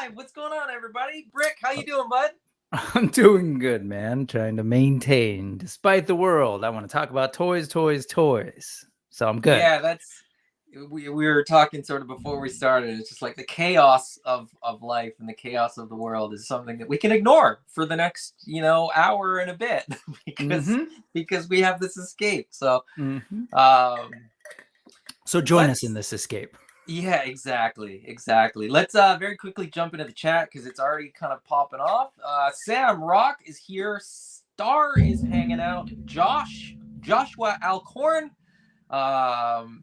live. What's going on, everybody? Brick, how you doing, bud? I'm doing good, man. Trying to maintain despite the world. I want to talk about toys. So I'm good. Yeah, we were talking sort of before we started. It's just like the chaos of life and the chaos of the world is something that we can ignore for the next, hour and a bit because we have this escape. So so join us in this escape. Yeah, exactly. Let's very quickly jump into the chat because it's already kind of popping off. Sam Rock is here. Star is hanging out. Joshua Alcorn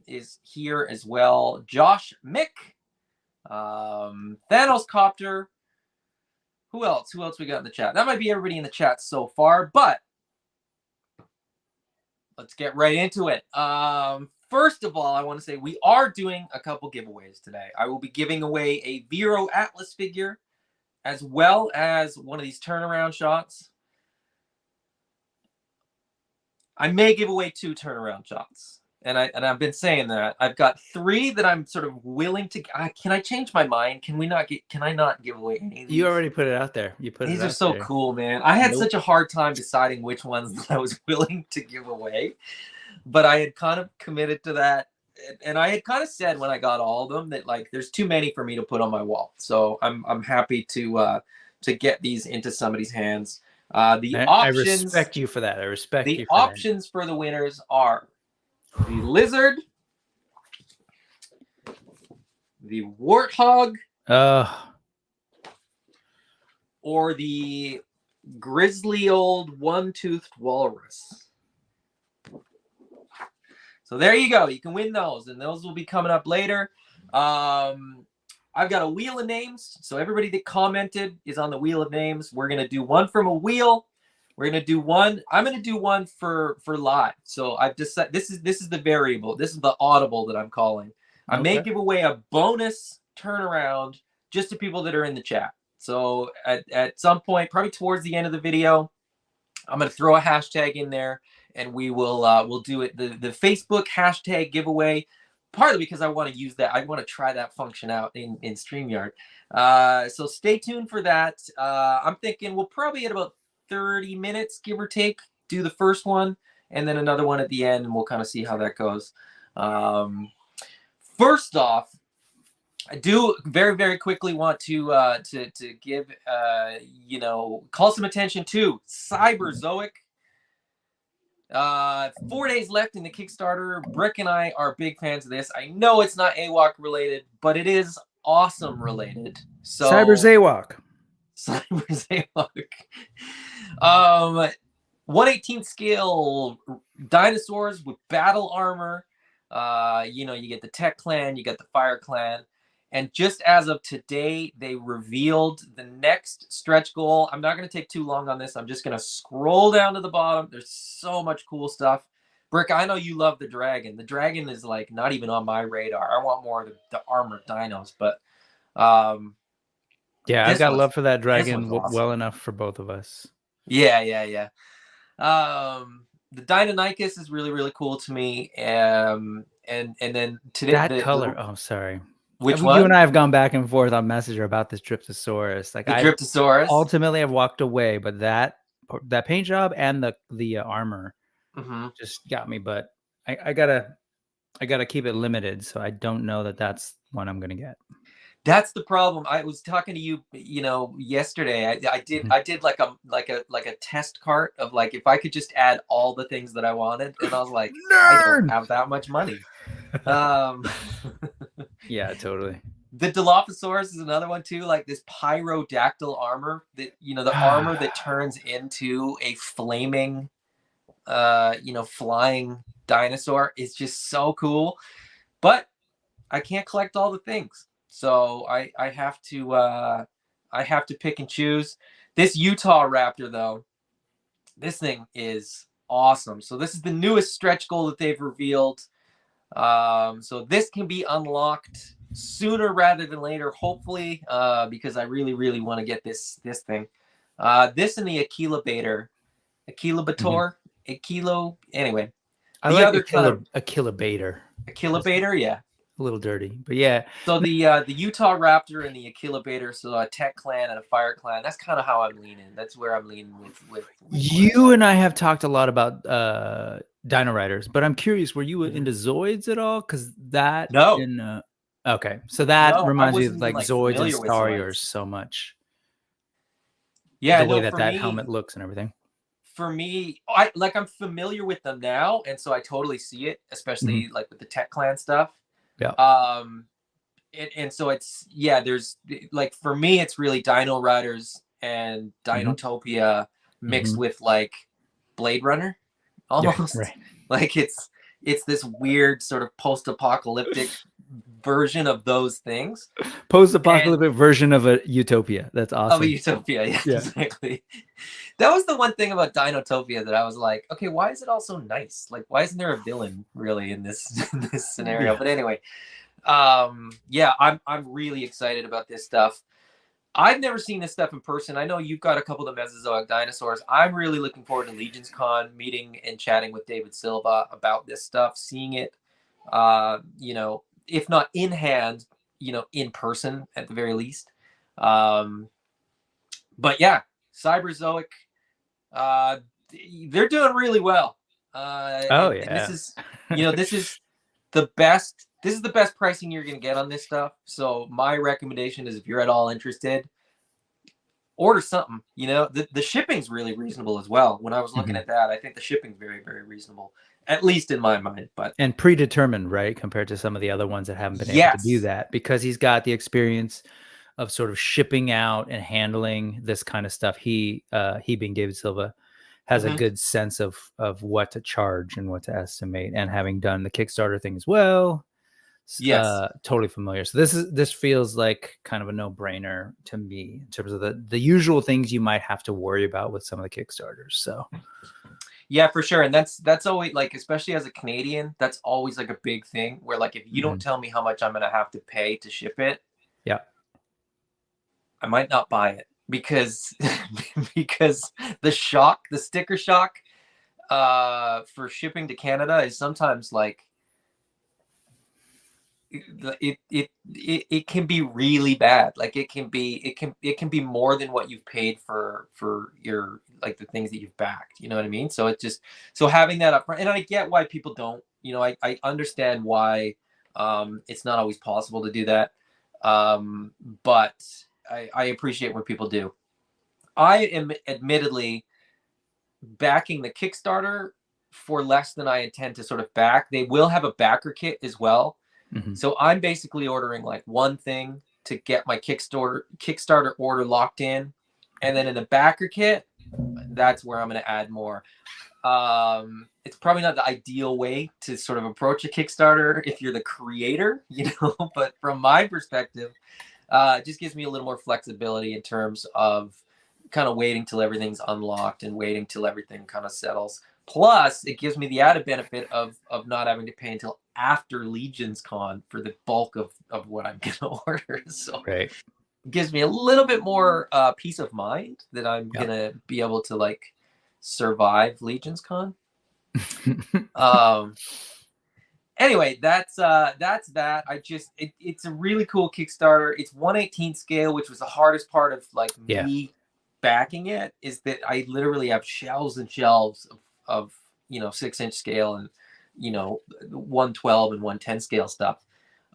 is here as well. Josh Mick, Thanos Copter. Who else we got in the chat? That might be everybody in the chat so far, but let's get right into it. First of all, I want to say we are doing a couple giveaways today. I will be giving away a Vero Atlas figure as well as one of these turnaround shots. I may give away 2 turnaround shots. And I've been saying that. I've got 3 that I'm sort of willing to. Can I change my mind? Can I not give away any of these? You already put it out there. These are so cool, man. I had such a hard time deciding which ones that I was willing to give away. But I had kind of committed to that. And I had kind of said when I got all of them that like there's too many for me to put on my wall. So I'm happy to get these into somebody's hands. I respect you for that. I respect you for that. The options for the winners are the lizard, the warthog, or the grizzly old one-toothed walrus. So there you go. You can win those, and those will be coming up later. I've got a wheel of names, so everybody that commented is on the wheel of names. We're gonna do one from a wheel. We're gonna do one. I'm gonna do one for live. So I've decided this is the variable. This is the audible that I'm calling. I may give away a bonus turnaround just to people that are in the chat. So at some point, probably towards the end of the video, I'm gonna throw a hashtag in there. And we will we'll do it the Facebook hashtag giveaway, partly because I want to use that. I want to try that function out in StreamYard. So stay tuned for that. I'm thinking we'll probably at about 30 minutes, give or take, do the first one, and then another one at the end, and we'll kind of see how that goes. First off, I do very, very quickly want to give call some attention to Cyberzoic. 4 days left in the Kickstarter. Brick and I are big fans of this. I know it's not AWOK related, but it is awesome related. So Cyberzoic. 1/18 scale dinosaurs with battle armor. You get the Tech Clan, you got the Fire Clan. And just as of today, they revealed the next stretch goal. I'm not going to take too long on this. I'm just going to scroll down to the bottom. There's so much cool stuff. Brick, I know you love the dragon. The dragon is like not even on my radar. I want more of the armored dinos. But yeah, I've got love for that dragon well enough for both of us. Yeah. The Deinonychus is really, really cool to me. And then today that color. Oh, sorry. Which one? You and I have gone back and forth on Messenger about this Dryptosaurus. Like Dryptosaurus. Ultimately, I've walked away, but that paint job and the armor just got me. But I gotta keep it limited, so I don't know that that's one I'm gonna get. That's the problem. I was talking to you, yesterday. I did like a test cart of like if I could just add all the things that I wanted, and I was like, I don't have that much money. Yeah, totally. The Dilophosaurus is another one too, like this pyrodactyl armor that the armor that turns into a flaming flying dinosaur is just so cool. But I can't collect all the things. So I have to pick and choose. This Utah Raptor though, this thing is awesome. So this is the newest stretch goal that they've revealed. So this can be unlocked sooner rather than later, hopefully, because I really, really want to get this thing. This and the Aquilabator. Anyway. I like Aquilabator. Aquilabator, yeah. a little dirty, but yeah. So the Utah Raptor and the Achillibator, so a Tech Clan and a Fire Clan. That's kind of how I'm leaning. That's where I'm leaning with you and I have talked a lot about Dino Riders, but I'm curious, were you Mhm. into Zoids at all? Because that No, in okay, so that no, I reminds me wasn't of even like like Zoids and familiar with Star Zoids. Yours so much. Yeah, The way no, that for that me, helmet looks and everything. I'm familiar with them now, and so I totally see it, especially like with the Tech Clan stuff. Yeah. Um, and so it's there's like for me, it's really Dino Riders and Dinotopia mixed with like Blade Runner, Yeah. almost. Right. Like it's this weird sort of post-apocalyptic version of those things and Post-apocalyptic version of a utopia. That's of a awesome. utopia. Yeah, Yeah. exactly. That was the one thing about Dinotopia that I was like, okay, why is it all so nice? Like, why isn't there a villain really in this in this scenario? Yeah. But anyway, yeah, I'm really excited about this stuff. I've never seen this stuff in person. I know you've got a couple of the Mesozoic dinosaurs. I'm really looking forward to Legions Con, meeting and chatting with David Silva about this stuff, seeing it, if not in hand, in person at the very least. But yeah, Cyberzoic, uh, they're doing really well. Oh And this yeah. is, this is the best. This is the best pricing you're going to get on this stuff. So my recommendation is, if you're at all interested, order something. The shipping's really reasonable as well. When I was looking at that, I think the shipping's very, very reasonable, at least in my mind. But and predetermined, right, compared to some of the other ones that haven't been able to do yes, that, because he's got the experience of sort of shipping out and handling this kind of stuff. He being David Silva has a good sense of what to charge and what to estimate, and having done the Kickstarter thing as well, yes. totally familiar. So this feels like kind of a no-brainer to me in terms of the usual things you might have to worry about with some of the Kickstarters. So Yeah, for sure. And that's always like, especially as a Canadian, that's always like a big thing where, like, if you don't tell me how much I'm gonna have to pay to ship it, yeah. I might not buy it, because because the sticker shock for shipping to Canada is sometimes like it can be really bad. Like it can be more than what you've paid for your, like, the things that you've backed. You know what I mean? So having that up front, and I get why people don't. I understand why it's not always possible to do that. But I appreciate when people do. I am admittedly backing the Kickstarter for less than I intend to sort of back. They will have a backer kit as well. So I'm basically ordering like one thing to get my Kickstarter order locked in. And then in the backer kit, that's where I'm going to add more. It's probably not the ideal way to sort of approach a Kickstarter if you're the creator, but from my perspective, it just gives me a little more flexibility in terms of kind of waiting till everything's unlocked and waiting till everything kind of settles. Plus, it gives me the added benefit of not having to pay until after Legions Con for the bulk of what I'm going to order. So Right. it gives me a little bit more peace of mind that I'm going to be able to, like, survive Legions Con. Anyway, that's that. It's a really cool Kickstarter. It's 1/18 scale, which was the hardest part of, like, me backing it, is that I literally have shelves and shelves of 6-inch scale and 112 and 110 scale stuff.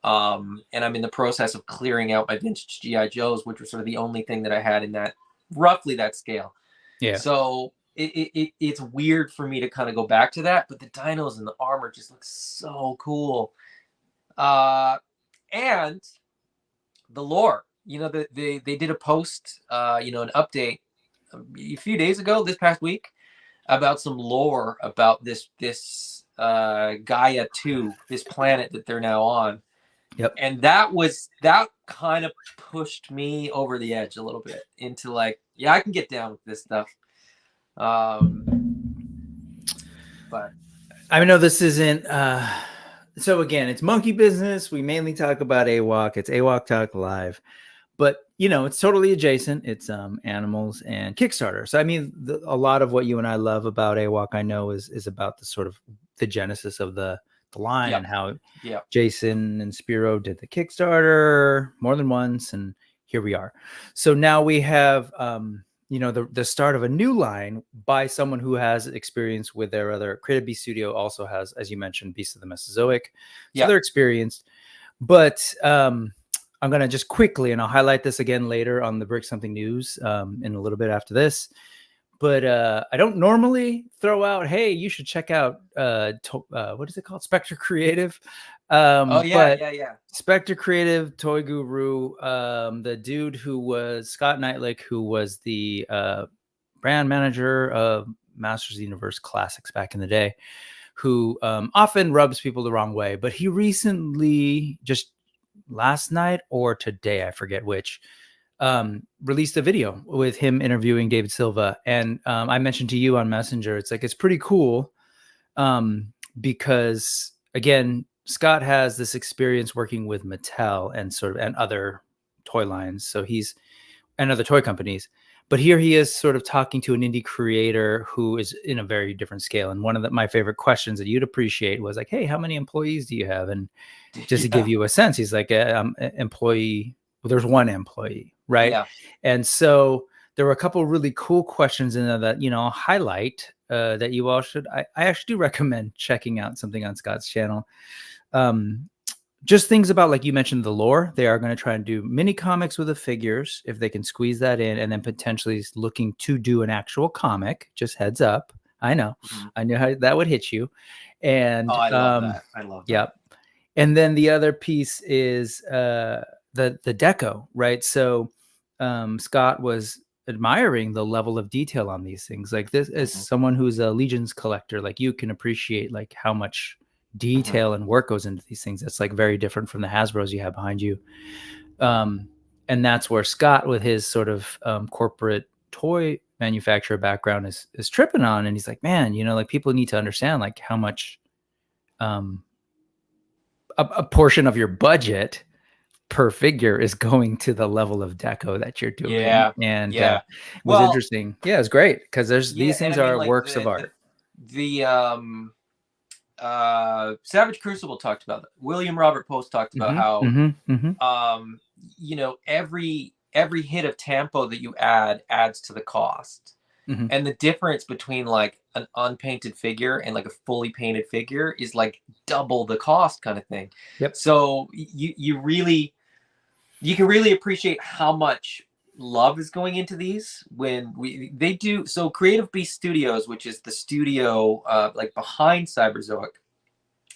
And I'm in the process of clearing out my vintage GI Joes, which were sort of the only thing that I had in that roughly that scale. Yeah. So it's weird for me to kind of go back to that, but the dinos and the armor just look so cool. And the lore, they did a post, an update a few days ago, this past week, about some lore about this Gaia 2, this planet that they're now on. Yep. And that kind of pushed me over the edge a little bit into, like, yeah, I can get down with this stuff. But I know this isn't so again, it's monkey business. We mainly talk about AWOK. It's AWOK Talk Live. But it's totally adjacent. It's animals and Kickstarter. So I mean, a lot of what you and I love about AWOK, I know, is about the sort of the genesis of the the line, Yep. and how Yep. Jason and Spiro did the Kickstarter more than once, and here we are. So now we have the start of a new line by someone who has experience with their other Creative Beast studio, also has, as you mentioned, Beast of the Mesozoic. So they're experienced. But I'm going to just quickly, and I'll highlight this again later on the Brick Something News in a little bit after this. But I don't normally throw out, hey, you should check out, what is it called? Spectre Creative. Yeah. Spectre Creative, Toy Guru, the dude who was Scott Knightlick, who was the brand manager of Masters of the Universe Classics back in the day, who often rubs people the wrong way. But he recently, just last night or today, I forget which, released a video with him interviewing David Silva. And I mentioned to you on Messenger, it's pretty cool because, again, Scott has this experience working with Mattel and other toy lines. And other toy companies. But here he is sort of talking to an indie creator who is in a very different scale. And one of my favorite questions that you'd appreciate was like, hey, how many employees do you have? And just to give you a sense, he's like, employee. Well, there's one employee, right? Yeah. And so there were a couple of really cool questions in there that, I'll highlight that you all should. I actually do recommend checking out something on Scott's channel. Just things about, like you mentioned, the lore. They are going to try and do mini comics with the figures if they can squeeze that in, and then potentially looking to do an actual comic. Just heads up. I know. Mm-hmm. I know how that would hit you. And I love that. I love that. Yep. And then the other piece is the deco, right? So Scott was admiring the level of detail on these things. Like this, as someone who's a Legions collector, like you can appreciate like how much detail and work goes into these things. That's like very different from the Hasbros you have behind you. And that's where Scott, with his sort of corporate toy manufacturer background, is tripping on. And he's like, man, like people need to understand like how much a portion of your budget per figure is going to the level of deco that you're doing. Yeah. And it was interesting. Yeah, it's great because these things are like works of art. Savage Crucible talked about that. William Robert Post talked about how every hit of tampo that you add adds to the cost. And the difference between like an unpainted figure and like a fully painted figure is like double the cost kind of thing. Yep. So you can really appreciate how much love is going into these when they do. So Creative Beast Studios, which is the studio like behind Cyberzoic,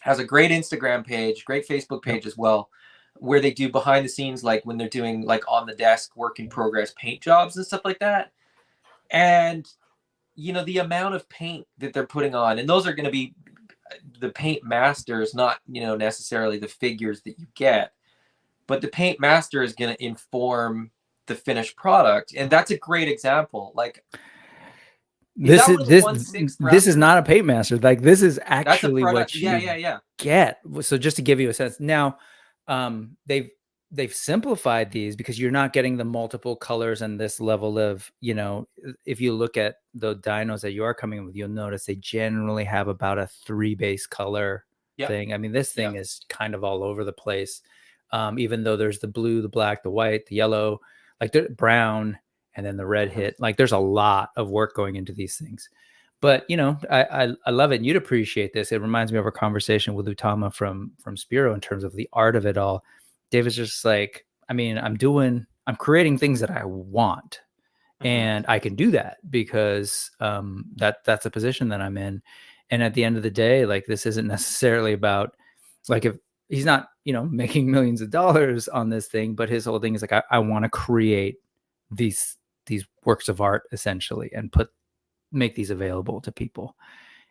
has a great Instagram page, great Facebook page as well, where they do behind the scenes, like when they're doing like on the desk work in progress paint jobs and stuff like that. And the amount of paint that they're putting on, and those are going to be the paint masters, not necessarily the figures that you get, but the paint master is going to inform the finished product. And that's a great example. Like this is not a paint master. Like this is actually what you get. So just to give you a sense, now they've simplified these because you're not getting the multiple colors and this level of, if you look at the dinos that you are coming with, you'll notice they generally have about a 3 base color thing. I mean, this thing is kind of all over the place. Even though there's the blue, the black, the white, the yellow, like the brown, and then the red hit, like there's a lot of work going into these things. But, I love it. And you'd appreciate this. It reminds me of our conversation with Utama from Spiro in terms of the art of it all. David's just like, I mean, I'm creating things that I want, and I can do that because that's a position that I'm in. And at the end of the day, like this isn't necessarily about like, if he's not, making millions of dollars on this thing, but his whole thing is like, I want to create these works of art essentially and make these available to people.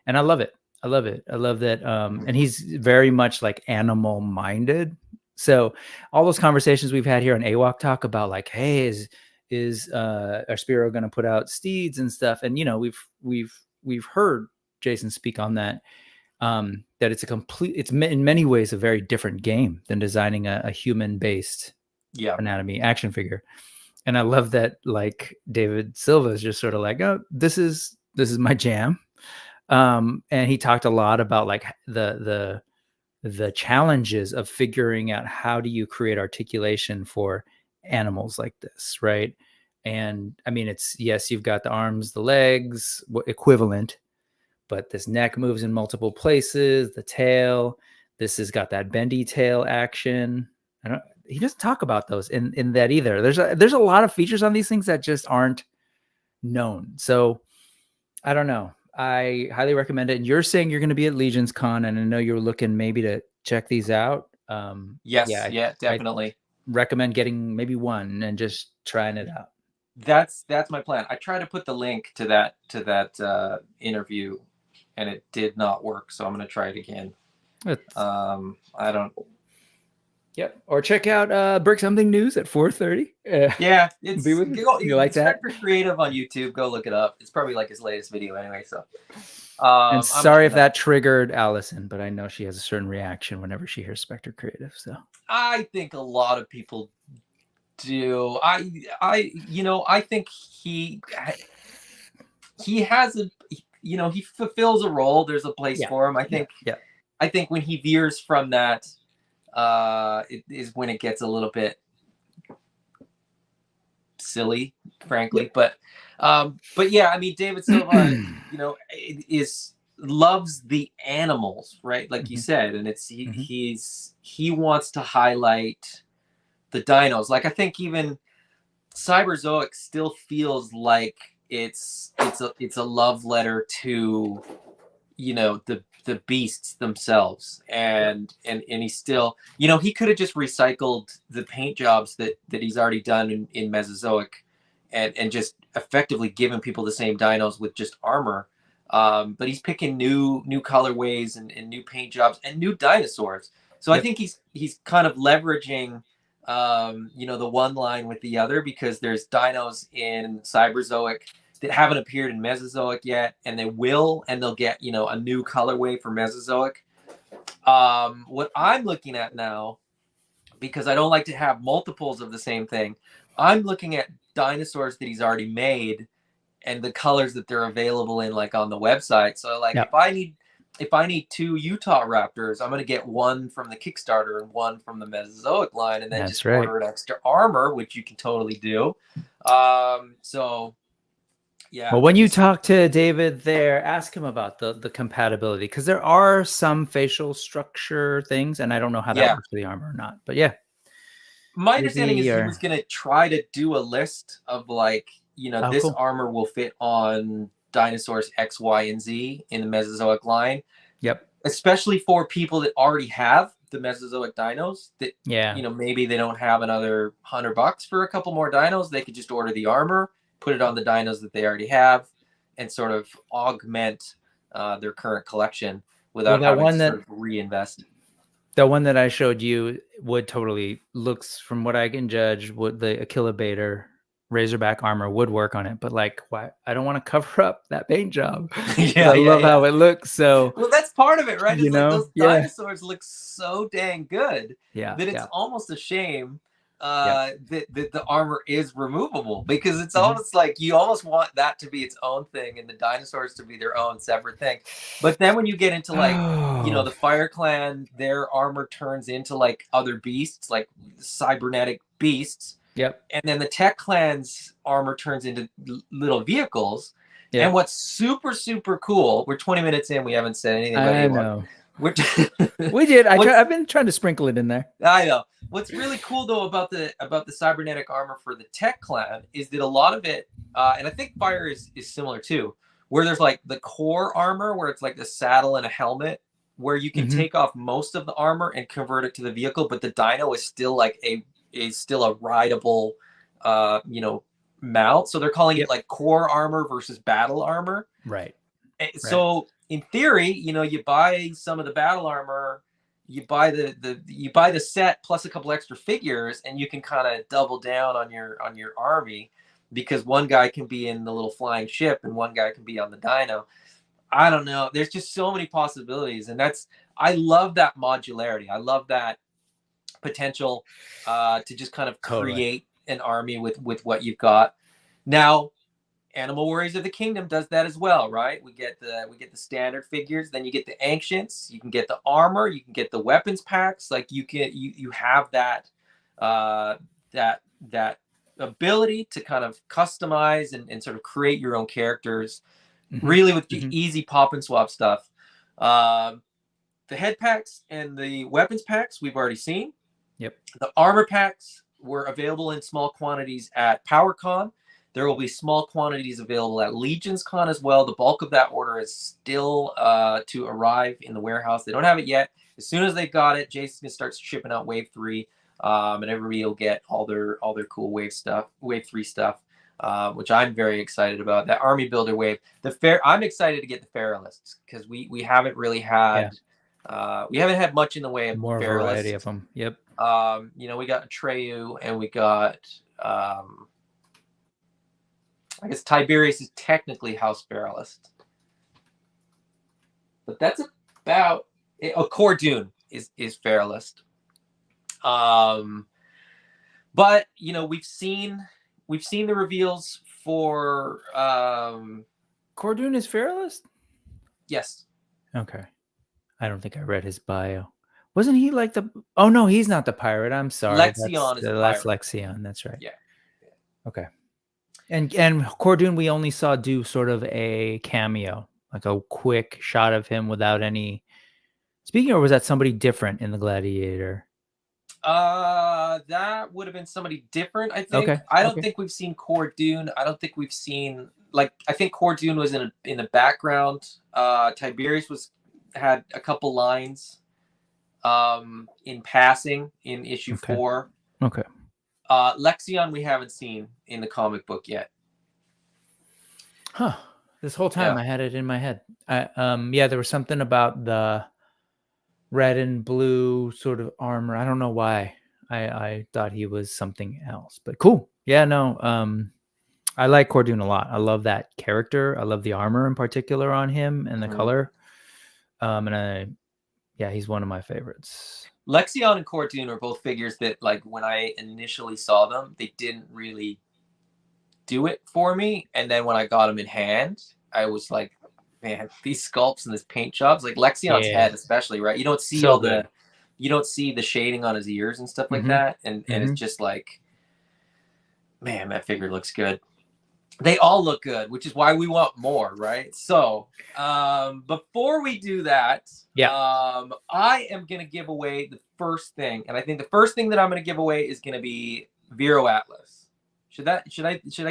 And I love it. I love that. And he's very much like animal minded. So all those conversations we've had here on AWOK talk about like, hey, is our Spiro going to put out steeds and stuff? And we've heard Jason speak on that. That it's in many ways a very different game than designing a human based anatomy action figure. And I love that like David Silva is just sort of like, oh, this is my jam. And he talked a lot about like the the challenges of figuring out how do you create articulation for animals like this, right? And I mean, it's, yes, you've got the arms, the legs, equivalent, but this neck moves in multiple places, the tail, this has got that bendy tail action. He doesn't talk about those in that either. There's a lot of features on these things that just aren't known. So I don't know. I highly recommend it. And you're saying you're going to be at Legion's Con, and I know you're looking maybe to check these out. Yes, yeah, definitely. I recommend getting maybe one and just trying it out. That's my plan. I tried to put the link to that interview, and it did not work. So I'm going to try it again. I don't. Yep. Or check out Brick Something News at 4:30. Yeah, it's you like that? Spectre Creative on YouTube. Go look it up. It's probably like his latest video anyway. So, and sorry if that triggered Allison, but I know she has a certain reaction whenever she hears Spectre Creative. So I think a lot of people do. I think he has he fulfills a role. There's a place for him. I think. Yeah. I think when he veers from that, it is when it gets a little bit silly, frankly. But yeah, I mean, David Silva, loves the animals, right? Like you said, and it's he wants to highlight the dinos. Like I think even Cyberzoic still feels like it's a love letter to the beasts themselves, and he still, he could have just recycled the paint jobs that he's already done in Mesozoic and just effectively given people the same dinos with just armor, but he's picking new colorways and new paint jobs and new dinosaurs. So I think he's kind of leveraging the one line with the other, because there's dinos in Cyberzoic that haven't appeared in Mesozoic yet, and they will, and they'll get, a new colorway for Mesozoic. What I'm looking at now, because I don't like to have multiples of the same thing, I'm looking at dinosaurs that he's already made and the colors that they're available in, like on the website. So like if I need 2 Utah Raptors, I'm going to get one from the Kickstarter and one from the Mesozoic line, and then order an extra armor, which you can totally do. So yeah. Well, when you talk to David there, ask him about the compatibility, because there are some facial structure things, and I don't know how that works for the armor or not. But yeah, my understanding is he was going to try to do a list of like, this armor will fit on dinosaurs X, Y, and Z in the Mesozoic line. Yep. Especially for people that already have the Mesozoic dinos that, maybe they don't have another $100 for a couple more dinos. They could just order the armor, put it on the dinos that they already have, and sort of augment their current collection without having to sort of reinvest. The one that I showed you would totally looks, from what I can judge, would the Achillobator Razorback armor would work on it, but like, why? I don't want to cover up that paint job. I love how it looks. So well, that's part of it, right? It's like those dinosaurs look so dang good that it's almost a shame that the armor is removable, because it's almost like you almost want that to be its own thing and the dinosaurs to be their own separate thing. But then when you get into like the Fire Clan, their armor turns into like other beasts, like cybernetic beasts. Yep. And then the Tech Clan's armor turns into little vehicles. Yep. And what's super, super cool, we're 20 minutes in, we haven't said anything about it. I know. We did. I've been trying to sprinkle it in there. I know. What's really cool though about the cybernetic armor for the Tech Clan is that a lot of it, and I think Fire is similar too, where there's like the core armor where it's like the saddle and a helmet, where you can take off most of the armor and convert it to the vehicle, but the dino is still like a rideable mount. So they're calling it like core armor versus battle armor. Right. So in theory, you buy some of the battle armor, you buy the set plus a couple extra figures, and you can kind of double down on your army, because one guy can be in the little flying ship and one guy can be on the dino. I don't know. There's just so many possibilities, and I love that modularity. I love that potential to just kind of create an army with what you've got. Now, Animal Warriors of the Kingdom does that as well, right? We get the standard figures, then you get the ancients, you can get the armor, you can get the weapons packs. Like you have that that ability to kind of customize and sort of create your own characters, really with easy pop and swap stuff. The head packs and the weapons packs we've already seen. Yep. The armor packs were available in small quantities at PowerCon. There will be small quantities available at Legion's Con as well. The bulk of that order is still to arrive in the warehouse. They don't have it yet. As soon as they've got it, Jason's gonna start shipping out Wave 3, and everybody will get all their cool Wave 3 stuff, which I'm very excited about. That Army Builder Wave. I'm excited to get the Feralists because we haven't really had we haven't had much in the way of more variety of them. Yep. We got Atreyu and we got I guess Tiberius is technically House Feralist. But that's about it. Oh, Cordon is Feralist. But we've seen the reveals for Cordon is Feralist? Yes. Okay. I don't think I read his bio. Wasn't he like the... Oh, no, he's not the pirate. I'm sorry. Lexion is the pirate. That's Lexion. That's right. Yeah. Okay. And Cordon, we only saw do sort of a cameo, like a quick shot of him without any speaking, or was that somebody different in the Gladiator? That would have been somebody different, I think. Okay. I don't think we've seen Cordon. I don't think we've seen I think Cordon was in the background. Tiberius had a couple lines in passing in issue 4. Okay. Lexion we haven't seen in the comic book yet. Huh. This whole time I had it in my head. There was something about the red and blue sort of armor. I don't know why. I thought he was something else, but cool. Yeah, no. I like Cordon a lot. I love that character. I love the armor in particular on him and the color. He's one of my favorites. Lexion and Cordon are both figures that, when I initially saw them, they didn't really do it for me. And then when I got them in hand, I was like, man, these sculpts and this paint jobs, like Lexion's head especially, right? You don't see you don't see the shading on his ears and stuff like that. And it's just like, man, that figure looks good. They all look good, which is why we want more, right? So before we do that, I am going to give away the first thing. And I think the first thing that I'm going to give away is going to be Vero Atlas. Should I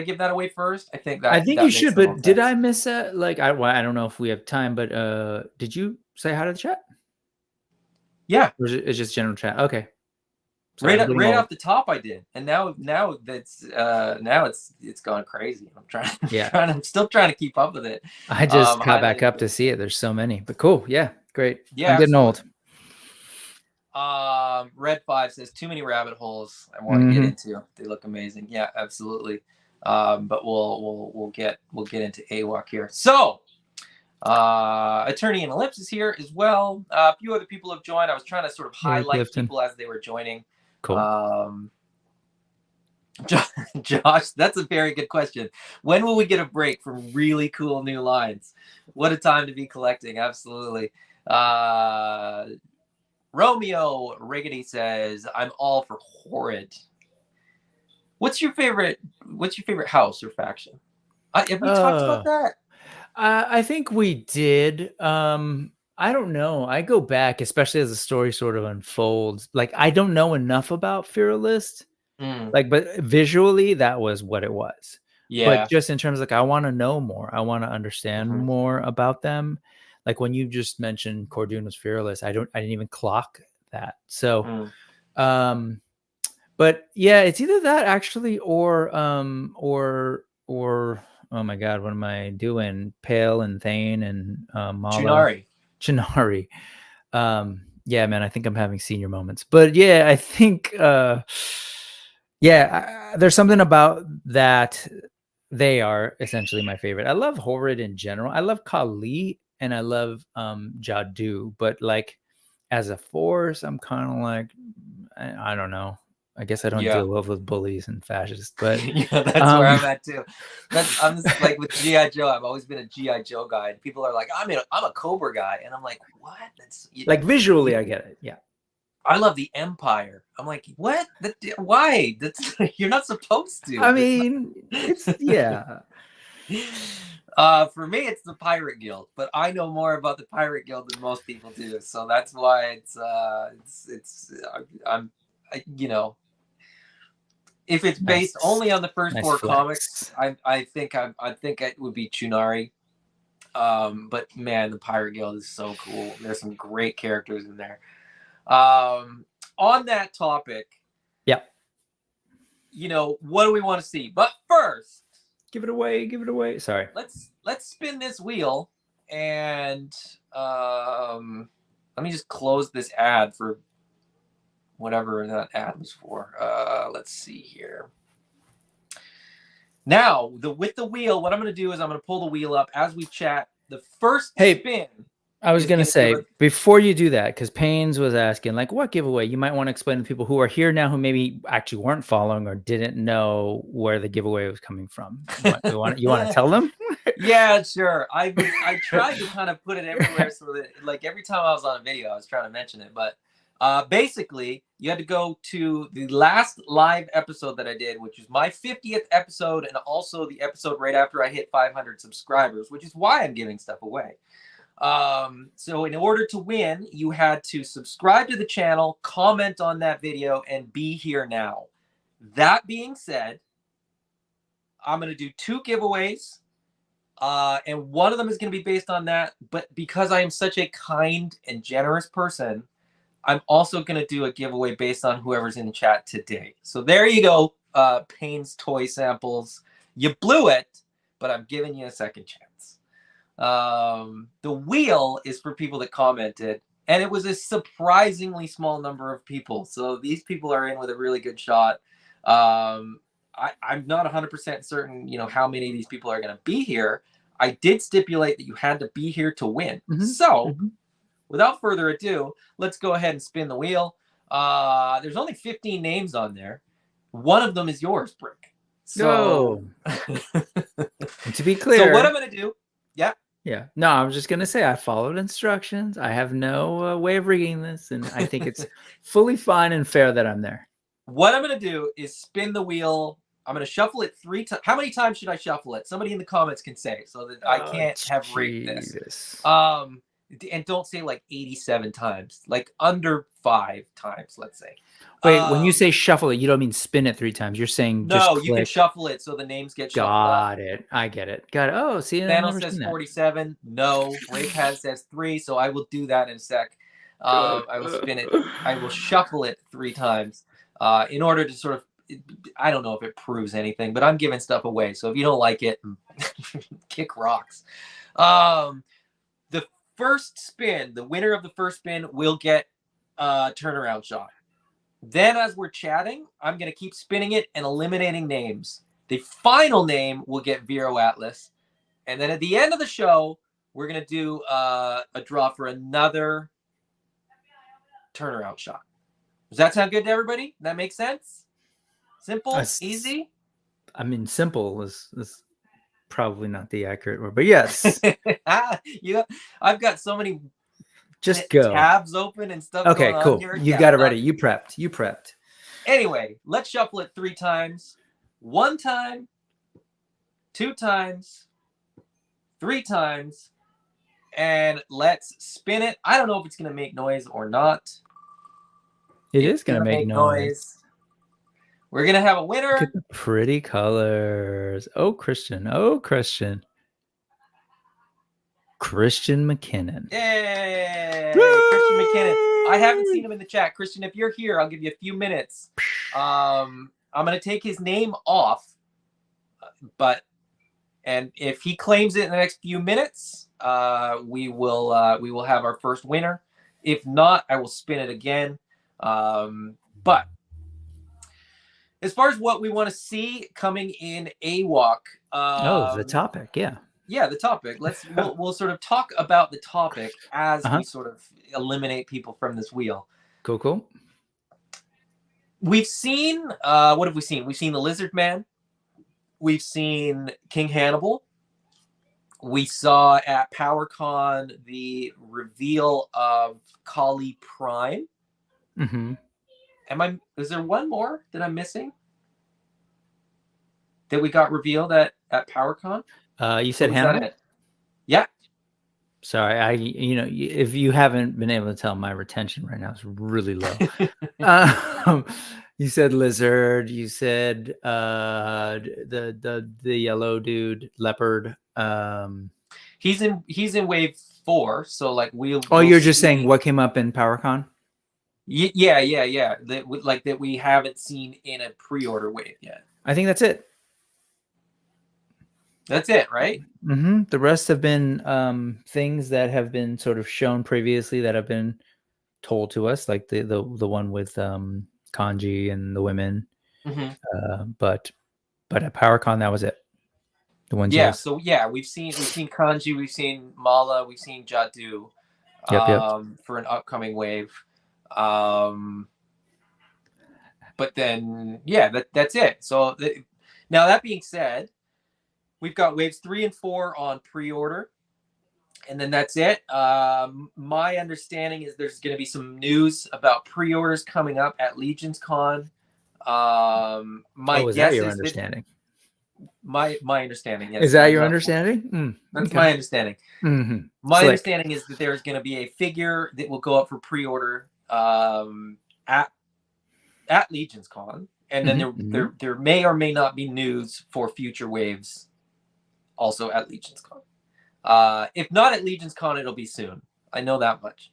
give that away first? I think you should, but did I miss that? I don't know if we have time, but did you say hi to the chat? Yeah. Or is it just general chat? Okay. Right off the top, I did, and now that's it's gone crazy. I'm still trying to keep up with it. I just got back up to see it. There's so many, but cool. Yeah, great. Yeah, I'm getting old. Red 5 says too many rabbit holes I want to get into. They look amazing. Yeah, absolutely. But we'll get into AWOK here. So, Attorney and Ellipsis here as well. A few other people have joined. I was trying to sort of highlight people as they were joining. Cool. Josh, that's a very good question. When will we get a break from really cool new lines? What a time to be collecting. Absolutely. Romeo Riggedy says, I'm all for Horrid. What's your favorite house or faction? Have we talked about that? I think we did. I don't know. I go back, especially as the story sort of unfolds. I don't know enough about Fearless. But visually, that was what it was. Yeah. But just in terms of I want to know more. I want to understand more about them. When you just mentioned Cordon was Fearless, I didn't even clock that. So, but yeah, it's either that actually, or oh my God, what am I doing? Pale and Thane and Mala. Chinari. Yeah, man, I think I'm having senior moments. But yeah, I think there's something about that. They are essentially my favorite. I love Horrid in general. I love Kali and I love Jadu, but as a force, I'm kind of I don't know. I guess I don't Yeah. deal well with bullies and fascists, but Yeah, that's where I'm at too. I'm just like with GI Joe. I've always been a GI Joe guy, and people are like, I'm a Cobra guy, and I'm like, what? That's like visually, I get it. Yeah. I love the Empire. I'm like, what? Why? That's you're not supposed to. I mean, it's yeah. For me, it's the Pirate Guild, but I know more about the Pirate Guild than most people do, so that's why I'm you know, if it's based only on the first four comics, I think it would be Chunari. But man, the Pirate Guild is so cool. There's some great characters in there. On that topic, yeah. You know, what do we want to see? But first, give it away. Sorry. Let's spin this wheel, and let me just close this ad for whatever that ad was for. Let's see here. Now, with the wheel, what I'm going to do is I'm going to pull the wheel up as we chat. The first spin. I was going to say, before you do that, because Paynes was asking, like, what giveaway? You might want to explain to people who are here now who maybe actually weren't following or didn't know where the giveaway was coming from. You want to tell them? Yeah, sure. I tried to kind of put it everywhere so that, like, every time I was on a video, I was trying to mention it. But basically, you had to go to the last live episode that I did, which is my 50th episode, and also the episode right after I hit 500 subscribers, which is why I'm giving stuff away. So in order to win, you had to subscribe to the channel, comment on that video, and be here now. That being said, I'm going to do 2 giveaways, and one of them is going to be based on that. But because I am such a kind and generous person, I'm also going to do a giveaway based on whoever's in the chat today. So there you go, Payne's Toy Samples. You blew it, but I'm giving you a second chance. The wheel is for people that commented, and it was a surprisingly small number of people. So these people are in with a really good shot. I'm not 100% certain, you know, how many of these people are going to be here. I did stipulate that you had to be here to win. So without further ado, let's go ahead and spin the wheel. There's only 15 names on there. One of them is yours, Brick. So to be clear, so what I'm going to do, yeah. No, I was just going to say I followed instructions. I have no way of rigging this, and I think it's fully fine and fair that I'm there. What I'm going to do is spin the wheel. I'm going to shuffle it 3 times. How many times should I shuffle it? Somebody in the comments can say so that I can't have rigged this. And don't say like 87 times, like under 5 times, let's say. Wait, when you say shuffle it, you don't mean spin it 3 times. You're saying no, you can shuffle it so the names get shuffled. Got it. I get it. Got it. Oh, see, Thanos says 47. No, Raypad says 3, so I will do that in a sec. I will spin it. I will shuffle it 3 times in order to sort of. I don't know if it proves anything, but I'm giving stuff away. So if you don't like it, kick rocks. The first spin, the winner of the first spin will get a turnaround shot. Then as we're chatting, I'm going to keep spinning it and eliminating names. The final name will get Vero Atlas. And then at the end of the show, we're going to do a draw for another turnaround shot. Does that sound good to everybody? That makes sense? Simple? Easy? I mean, simple is probably not the accurate word, but yes. I've got so many tabs open and stuff. Okay, cool. You've got it ready. You prepped. Anyway, let's shuffle it 3 times. 1 time, 2 times, 3 times, and let's spin it. I don't know if it's going to make noise or not. It's going to make noise. We're going to have a winner. Look at the pretty colors. Oh, Christian. Christian McKinnon. Yay! Woo! Christian McKinnon. I haven't seen him in the chat. Christian, if you're here, I'll give you a few minutes. I'm going to take his name off, and if he claims it in the next few minutes, we will have our first winner. If not, I will spin it again. But as far as what we want to see coming in AWOK, the topic, yeah, the topic. We'll sort of talk about the topic as we sort of eliminate people from this wheel. Cool. we've seen, what have we seen? We've seen the Lizard Man. We've seen King Hannibal. We saw at PowerCon the reveal of Kali Prime. Mm-hmm. Is there one more that I'm missing that we got revealed at PowerCon? You said Hannibal? Yeah. Sorry, if you haven't been able to tell, my retention right now is really low. You said lizard. You said the yellow dude, leopard. He's in wave 4, so like we'll. Oh, you're just saying what came up in PowerCon? Yeah. That we haven't seen in a pre-order wave yet. I think that's it. That's it, right? Mm-hmm. The rest have been things that have been sort of shown previously that have been told to us, like the one with Kanji and the women. Mm-hmm. But at PowerCon, that was it. The ones. Yeah. So yeah, we've seen Kanji, we've seen Mala, we've seen Jadu, Yep. for an upcoming wave. But then yeah, that's it. So now that being said, we've got waves 3 and 4 on pre-order, and then that's it. My understanding is there's going to be some news about pre-orders coming up at Legions Con. Is that your understanding? My understanding, yes. Is that your understanding? That's my understanding. Mm-hmm. My understanding is that there's going to be a figure that will go up for pre-order at Legions Con, and then there may or may not be news for future waves also at Legions Con. If not at Legions Con, it'll be soon. I know that much.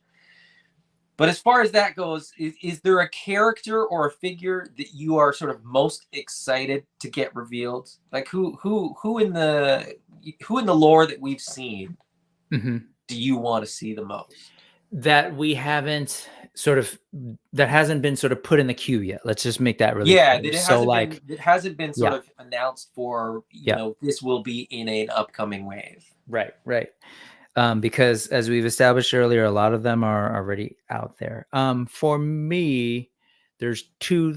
But as far as that goes, is there a character or a figure that you are sort of most excited to get revealed? Like who in the lore that we've seen do you want to see the most? That we haven't that hasn't been sort of put in the queue yet. Let's just make that really clear. That it hasn't been sort of announced for, you know, this will be in an upcoming wave. Right. Because as we've established earlier, a lot of them are already out there. For me, there's three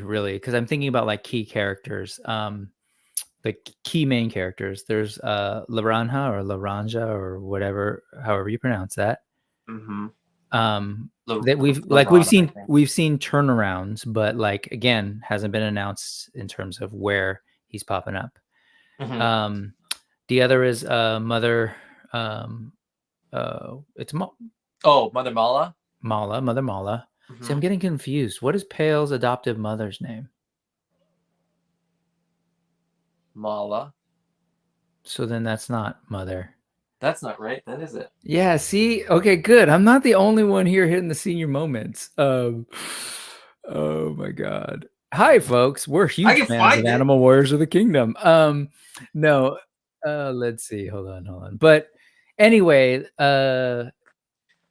really, because I'm thinking about like key characters. The key main characters. There's Laranja or Laranja or whatever, however you pronounce that. Mm-hmm. That we've seen turnarounds, but like again, hasn't been announced in terms of where he's popping up. Mm-hmm. The other is Mother. It's Mother Mala. Mother Mala. Mm-hmm. See, I'm getting confused. What is Pale's adoptive mother's name? Mala. So then that's not Mother. That's not right, then, is it? Yeah, see? Okay, good. I'm not the only one here hitting the senior moments. Oh my God. Hi, folks. We're huge fans of Animal Warriors of the Kingdom. No, let's see. Hold on. But anyway, the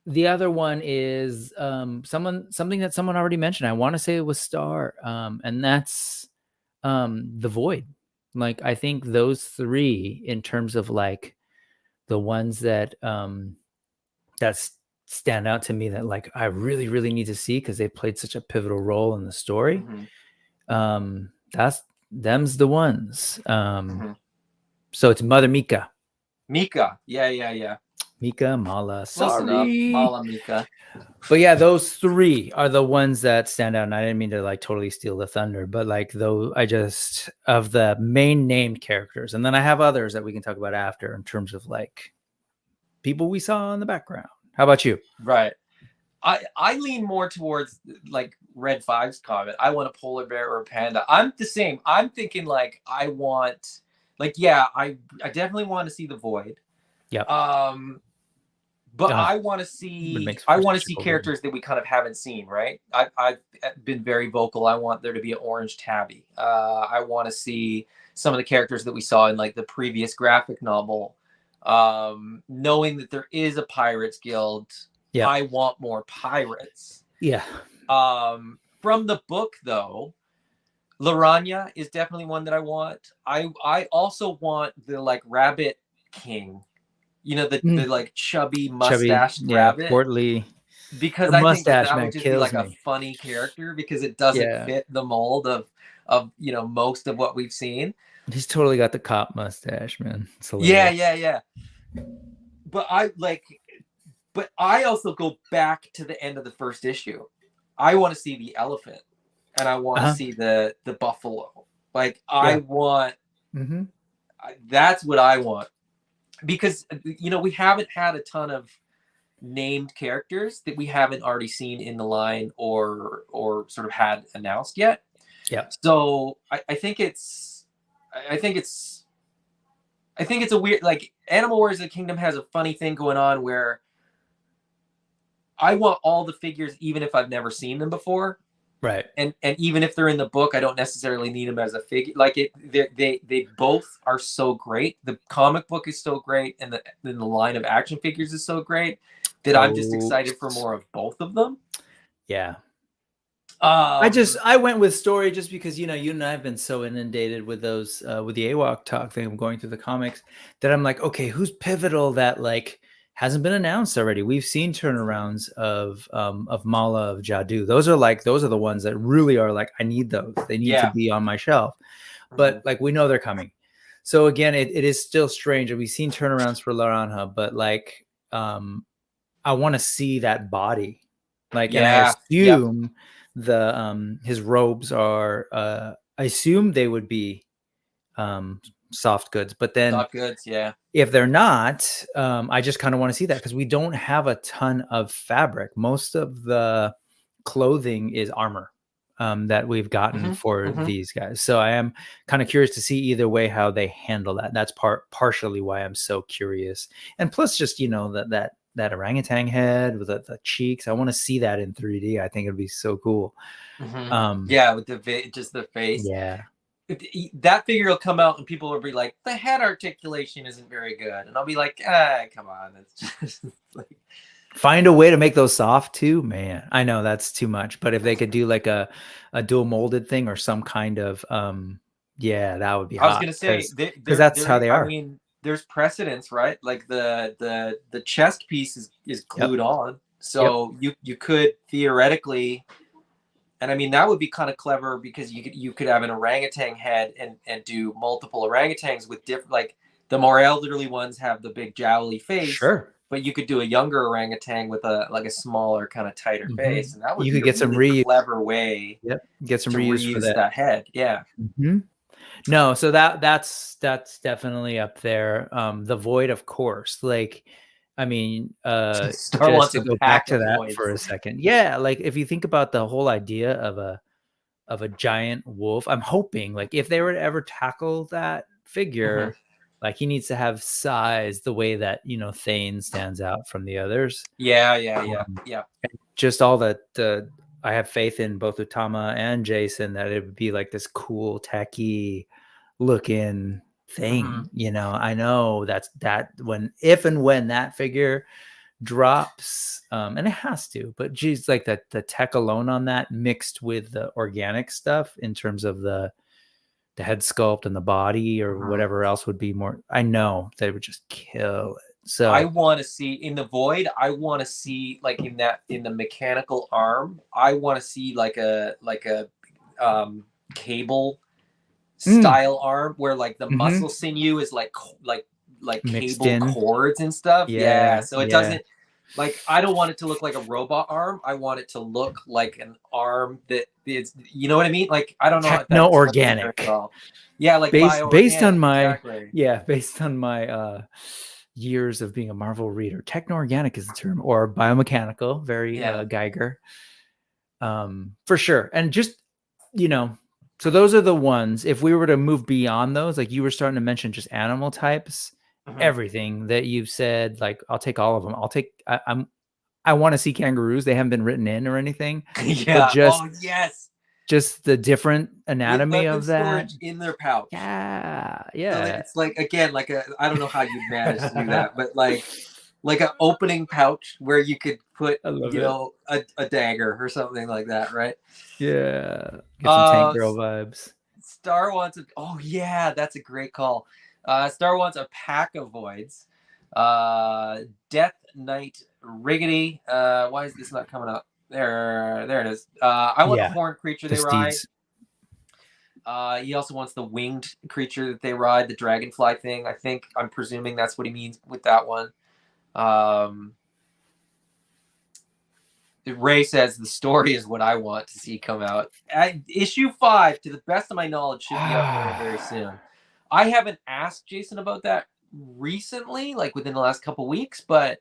other one is something that someone already mentioned. I want to say it was Star, and that's the Void. Like, I think those three, in terms of like the ones that stand out to me, that like I really, really need to see because they played such a pivotal role in the story. Mm-hmm. Them's the ones. Mm-hmm. So it's Mother Mika. Yeah. Mika, Mala, sorry. Mala, Mika. But yeah, those three are the ones that stand out. And I didn't mean to like totally steal the thunder, but like of the main named characters. And then I have others that we can talk about after in terms of like people we saw in the background. How about you? Right. I lean more towards like Red 5's comment. I want a polar bear or a panda. I'm the same. I'm thinking like I want, like, yeah, I definitely want to see the Void. Yeah. But I want to see characters that we kind of haven't seen, right? I've been very vocal. I want there to be an orange tabby. I want to see some of the characters that we saw in like the previous graphic novel. Knowing that there is a pirates guild. Yeah. I want more pirates. Yeah. From the book though, Laranja is definitely one that I want. I also want the like Rabbit King. You know, the like chubby mustached rabbit. Portly. because The I think that mustache, that would man, just be kills like a me. funny character because it doesn't Yeah. fit the mold of most of what we've seen. He's totally got the cop mustache, man. It's Yeah, hilarious. yeah. But I also go back to the end of the first issue. I want to see the elephant, and I want to Uh-huh. see the buffalo. Like I Yeah. want Mm-hmm. that's what I want, because we haven't had a ton of named characters that we haven't already seen in the line or sort of had announced yet. Yeah. So I think it's I think it's I think it's a weird, like, Animal Wars of the Kingdom has a funny thing going on where I want all the figures even if I've never seen them before. Right. And even if they're in the book, I don't necessarily need them as a figure. Like they both are so great. The comic book is so great, and the line of action figures is so great that I'm just Oh, excited for more of both of them. yeah. Um, I went with story just because you and I have been so inundated with those with the AWOK talk thing. I'm going through the comics that I'm like, okay, who's pivotal that like hasn't been announced already? We've seen turnarounds of Mala of Jadu. Those are the ones that really are like, I need those. They need to be on my shelf. But like we know they're coming. So again, it is still strange. We've seen turnarounds for Laranja, but like I want to see that body. Like, and I assume his robes are I assume they would be soft goods, but then soft goods, yeah. if they're not, I just kind of want to see that because we don't have a ton of fabric. Most of the clothing is armor that we've gotten for these guys. So I am kind of curious to see either way how they handle that. That's partially why I'm so curious. And plus just, that orangutan head with the cheeks. I want to see that in 3D. I think it'd be so cool. Yeah, with just the face. Yeah. That figure will come out and people will be like, the head articulation isn't very good. And I'll be like, come on. It's just like... Find a way to make those soft too, man. I know that's too much, but if they could do like a dual molded thing or some kind of that would be hot. I was gonna say because that's how they are. I mean, there's precedence, right? Like the chest piece is glued on, so you could theoretically, and I mean that would be kind of clever because you could have an orangutan head and do multiple orangutans with different, like the more elderly ones have the big jowly face, sure, but you could do a younger orangutan with a smaller kind of tighter face, and that would you be could get some clever way. Get some to reuse for that head. Yeah. No, so that's definitely up there. The Void, of course. Like, I mean, Star just wants to a go pack back to of that voids. for a second. Yeah, like if you think about the whole idea of a giant wolf, I'm hoping like if they were to ever tackle that figure, like he needs to have size the way that Thane stands out from the others. Yeah. Just all the I have faith in both Utama and Jason that it would be like this cool techie looking thing. I know that if and when that figure drops, and it has to, but geez, like the tech alone on that mixed with the organic stuff in terms of the head sculpt and the body or whatever else would be more, I know they would just kill it. So I want to see in the Void, I want to see like in the mechanical arm, I want to see like a cable style arm where like the muscle sinew is like mixed cable in cords and stuff. Yeah. So it doesn't, like, I don't want it to look like a robot arm. I want it to look like an arm that is, you know what I mean? Like, I don't know if that's organic at all. Yeah, like based on my exactly. Years of being a Marvel reader. Techno-organic is the term, or biomechanical, very Geiger. For sure. And just, so those are the ones. If we were to move beyond those, like you were starting to mention just animal types, everything that you've said, like I'll take all of them. I want to see kangaroos. They haven't been written in or anything. Yeah. But just the different anatomy of that storage in their pouch. Yeah. So it's like, again, like I don't know how you manage to do that, but like an opening pouch where you could put a dagger or something like that, right? Yeah. Get some Tank Girl vibes. Star wants that's a great call. Star wants a pack of voids. Death Knight Riggedy. Why is this not coming up? There it is. I want the horned creature they ride. He also wants the winged creature that they ride, the dragonfly thing. I'm presuming that's what he means with that one. Ray says the story is what I want to see come out. Issue 5, to the best of my knowledge, should be up very, very soon. I haven't asked Jason about that recently, like within the last couple weeks, but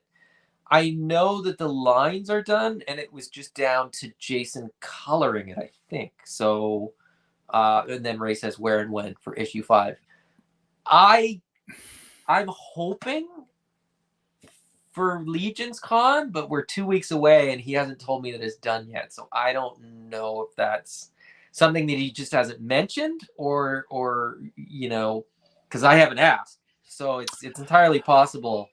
I know that the lines are done, and it was just down to Jason coloring it, I think. So, and then Ray says where and when for issue 5. I'm hoping for Legion's Con, but we're 2 weeks away, and he hasn't told me that it's done yet. So I don't know if that's something that he just hasn't mentioned, or you know, because I haven't asked. So it's entirely possible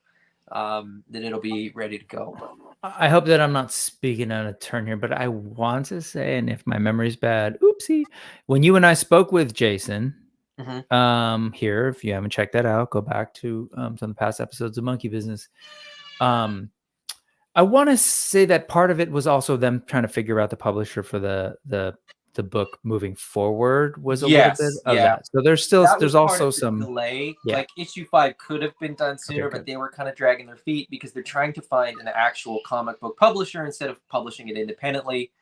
that it'll be ready to go. I hope that I'm not speaking out of turn here, but I want to say, and if my memory's bad, oopsie, when you and I spoke with Jason, here, if you haven't checked that out, go back to some of the past episodes of Monkey Business. I want to say that part of it was also them trying to figure out the publisher for the book moving forward was a little bit of that. So there's also some delay. Like issue 5 could have been done sooner, but they were kind of dragging their feet because they're trying to find an actual comic book publisher instead of publishing it independently.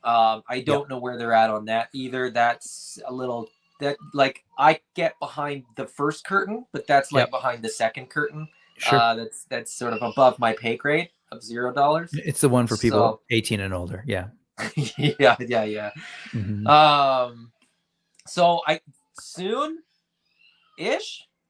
I don't know where they're at on that either. That's a little that like I get behind the first curtain, but that's like behind the second curtain. Sure. That's sort of above my pay grade of $0. It's the one for people 18 and older. Yeah. yeah. So I soon-ish,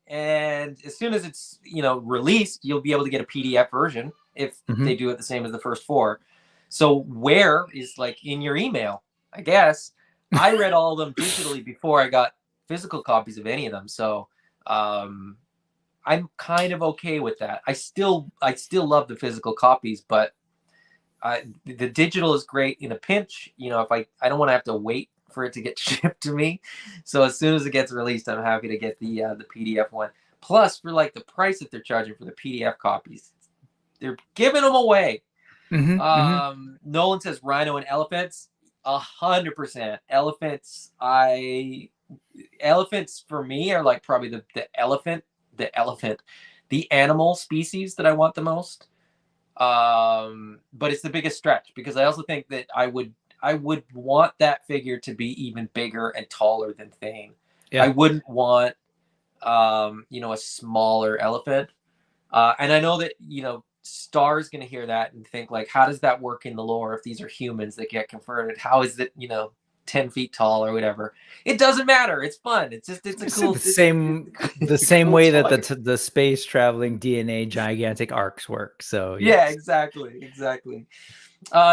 and as soon as it's released, you'll be able to get a PDF version if they do it the same as the first 4. So where is like in your email, I guess. I read all of them digitally before I got physical copies of any of them. So I'm kind of okay with that. I still love the physical copies, but the digital is great in a pinch. If I don't want to have to wait for it to get shipped to me. So as soon as it gets released, I'm happy to get the PDF one. Plus, for like the price that they're charging for the PDF copies, they're giving them away. Nolan says rhino and elephants. 100%. Elephants for me are like probably the animal species that I want the most. But it's the biggest stretch because I also think that I would want that figure to be even bigger and taller than Thane. I wouldn't want a smaller elephant. And I know that Star's going to hear that and think like, how does that work in the lore if these are humans that get converted? How is it 10 feet tall or whatever? It doesn't matter. It's fun. It's a cool. The same cool way toy. that the space traveling DNA gigantic arcs work. So yeah, exactly.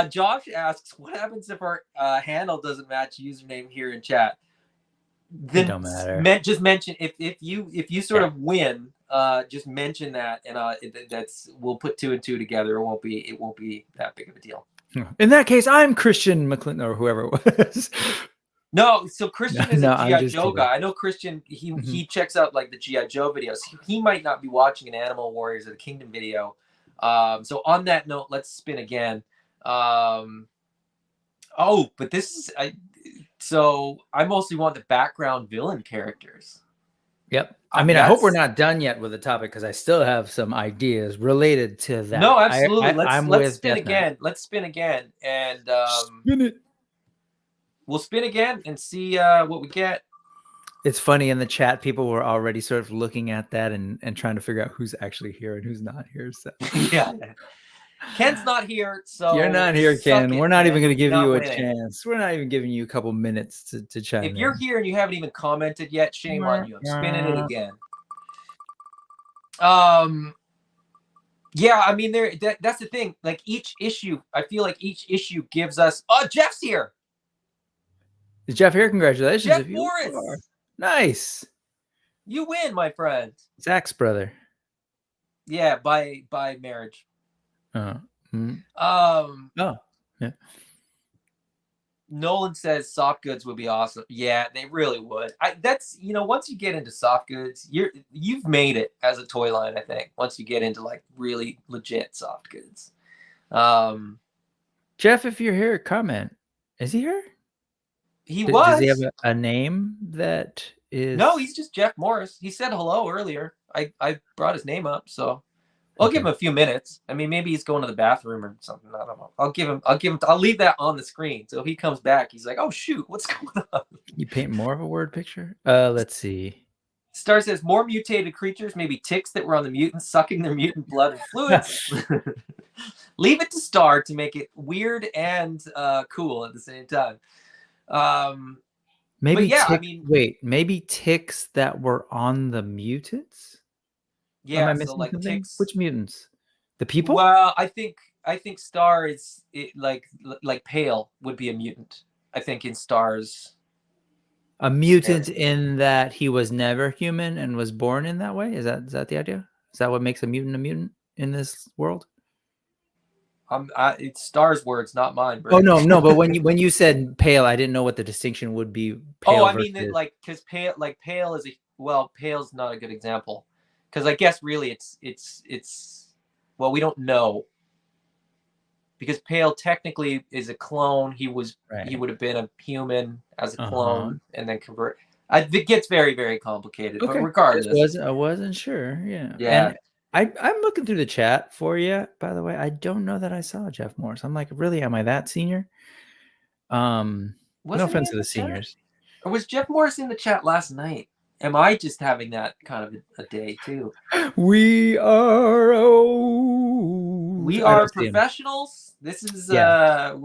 Josh asks, what happens if our handle doesn't match username here in chat? Then it don't matter. Just mention if you sort of win. Just mention that, and we'll put 2 and 2 together. It won't be that big of a deal. In that case, I'm Christian McClinton or whoever it was. No, so Christian is a G.I. Joe guy. I know Christian. He checks out like the G.I. Joe videos. He might not be watching an Animal Warriors of the Kingdom video. So on that note, let's spin again. But this is so I mostly want the background villain characters. Yep. I mean, I hope we're not done yet with the topic because I still have some ideas related to that. No, absolutely. Let's spin again. Let's spin again, and spin it. We'll spin again and see what we get. It's funny in the chat, people were already sort of looking at that and trying to figure out who's actually here and who's not here. So yeah. Ken's not here, so you're not here, Ken. We're not even going to give you a chance. We're not even giving you a couple minutes to chime in. If you're here and you haven't even commented yet, shame on you. I'm spinning it again. Yeah, I mean, that's the thing. Like each issue, I feel like each issue gives us. Oh, Jeff's here. Is Jeff here? Congratulations, Jeff Morris. Nice. You win, my friend. Zach's brother. Yeah, by marriage. Oh, yeah. Nolan says soft goods would be awesome. Yeah, they really would. That's once you get into soft goods, you've made it as a toy line. I think once you get into like really legit soft goods, Jeff, if you're here, comment. Is he here? Does he have a name that is? No, he's just Jeff Morris. He said hello earlier. I brought his name up, so I'll give him a few minutes. I mean, maybe he's going to the bathroom or something. I don't know. I'll leave that on the screen. So if he comes back, he's like, oh shoot, what's going on? You paint more of a word picture? Let's see. Star says more mutated creatures, maybe ticks that were on the mutants, sucking their mutant blood and fluids. Leave it to Star to make it weird and cool at the same time. Maybe yeah, I mean, wait, maybe ticks that were on the mutants? Yeah, am I missing like something? ticks. Which mutants? The people? Well, I think Star is like Pale would be a mutant. I think in Star's a mutant in that he was never human and was born in that way. Is that the idea? Is that what makes a mutant in this world? It's Star's words, not mine. Bro. Oh no, but when you said pale, I didn't know what the distinction would be. Pale I mean, because pale is pale's not a good example, because I guess really it's well, we don't know, because Pale technically is a clone. He would have been a human as a clone and then convert. It gets very, very complicated. Okay. But regardless, I wasn't sure. Yeah. And I'm looking through the chat for you. By the way, I don't know that I saw Jeff Morris. I'm like, really? Am I that senior? No offense to the seniors. Or was Jeff Morris in the chat last night? Am I just having that kind of a day too? We are professionals. This is well,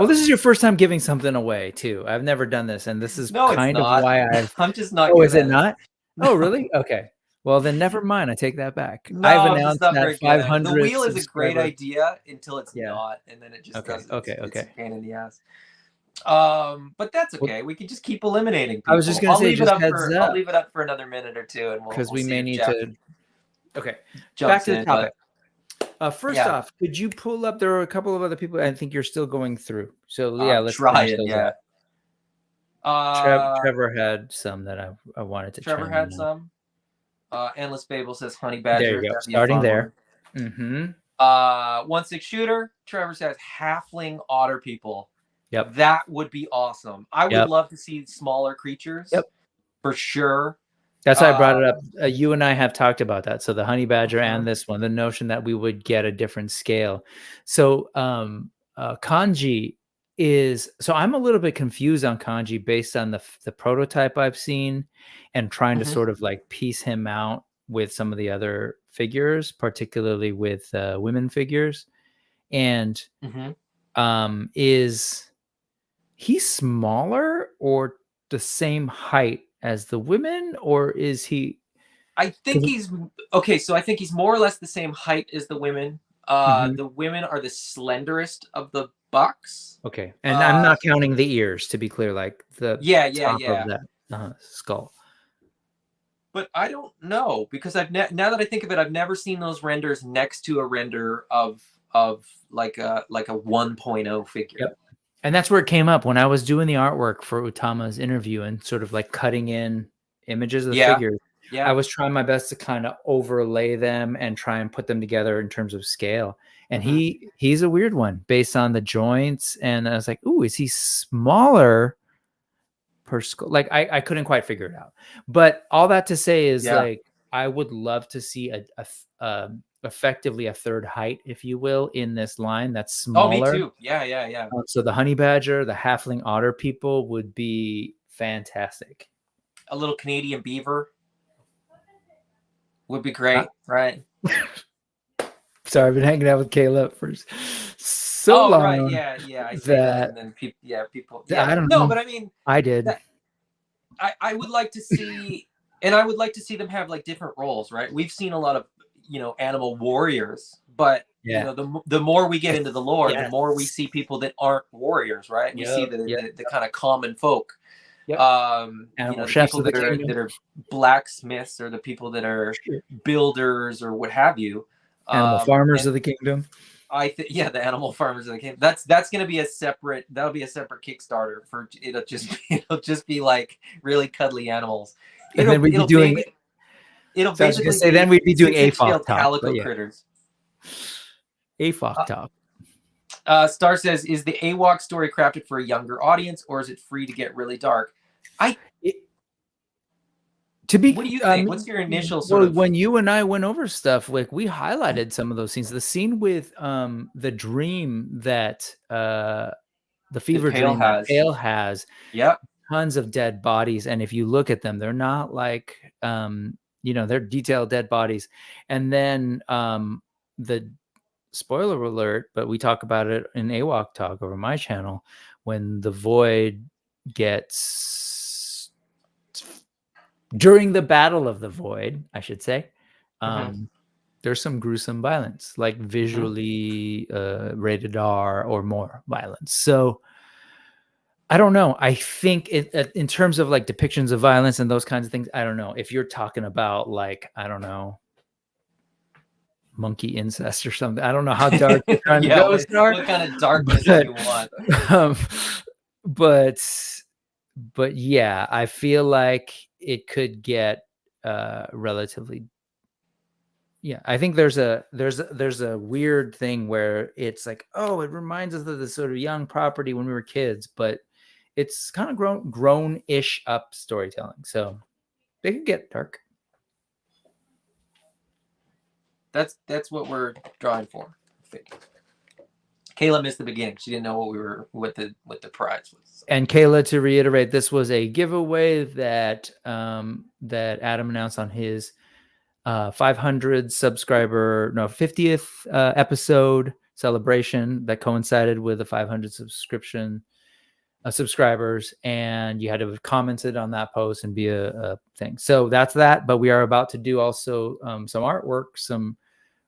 this is your first time giving something away too. I've never done this, and this is kind of why I'm just not. Oh, is it not? Oh, really? Okay. Well, then never mind. I take that back. No, I've announced that 500. The wheel is a great idea until it's not, and then it just doesn't. Okay. It's a pain in the ass. But that's okay. We can just keep eliminating people. I was just gonna say, I'll leave it up for another minute or two, and because we may need to. Okay, back to the topic. First off, could you pull up? There are a couple of other people I think you're still going through. So yeah, let's try it. Yeah. Trevor had some that I wanted to. Trevor had some. Endless Fable says Honey Badger. There you go. Starting there. Mm-hmm. 1/6 shooter. Trevor says Halfling Otter people. Yep. That would be awesome. I would love to see smaller creatures. Yep. For sure. That's why I brought it up. You and I have talked about that. So the Honey Badger and this one, the notion that we would get a different scale. So Kanji is, so I'm a little bit confused on Kanji based on the prototype I've seen and trying to sort of like piece him out with some of the other figures, particularly with women figures. And is he smaller or the same height as the women, or is he? I think he's okay. So I think he's more or less the same height as the women. The women are the slenderest of the bucks. Okay, and I'm not counting the ears, to be clear, like the top of that skull. But I don't know, because now that I think of it, I've never seen those renders next to a render of like a 1.0 figure. Yep. And that's where it came up when I was doing the artwork for Utama's interview and sort of like cutting in images of the figures. Yeah. I was trying my best to kind of overlay them and try and put them together in terms of scale. And he's a weird one based on the joints. And I was like, ooh, is he smaller per skull? Like I couldn't quite figure it out. But all that to say is like, I would love to see effectively a third height, if you will, in this line that's smaller. Oh, me too. Yeah. So the Honey Badger, the Halfling Otter people would be fantastic. A little Canadian beaver would be great, right? Sorry, I've been hanging out with Caleb for so long. Right, yeah. I say that, and then people. I don't know. No, but I mean, I did. I would like to see, and I would like to see them have like different roles, right? We've seen a lot of animal warriors, but the more we get into the lore, the more we see people that aren't warriors, right? We see the kind of common folk. Yep. The people that are blacksmiths, or the people that are builders, or what have you. Animal farmers of the kingdom. The animal farmers of the kingdom. That'll be a separate Kickstarter for it'll just be like really cuddly animals. And then we'd be doing. It'll basically say then we'd be doing AFOK calico critters. AWOK talk. Star says, is the AWOK story crafted for a younger audience, or is it free to get really dark? To be, what do you think? What's your initial sort of? When you and I went over stuff, like we highlighted some of those scenes. The scene with the dream that the fever dream that Pale has. Yep. Tons of dead bodies, and if you look at them, they're not like they're detailed dead bodies. And then the spoiler alert, but we talk about it in AWOK talk over my channel, when the void gets during the battle of the void, I should say, there's some gruesome violence, like visually rated R or more violence. So I don't know. I think in terms of like depictions of violence and those kinds of things, I don't know. If you're talking about like, I don't know, monkey incest or something, I don't know how dark you're trying to go. What kind of darkness do you want? But yeah, I feel like it could get relatively. Yeah, I think there's a weird thing where it's like, oh, it reminds us of the sort of young property when we were kids, but it's kind of grown-ish up storytelling. So they could get dark. That's what we're drawing for. Kayla missed the beginning. She didn't know what the prize was. And Kayla, to reiterate, this was a giveaway that that Adam announced on his 500 subscriber, 50th episode celebration that coincided with the 500 subscribers, and you had to have commented on that post and be a thing. So that's that. But we are about to do also some artwork, some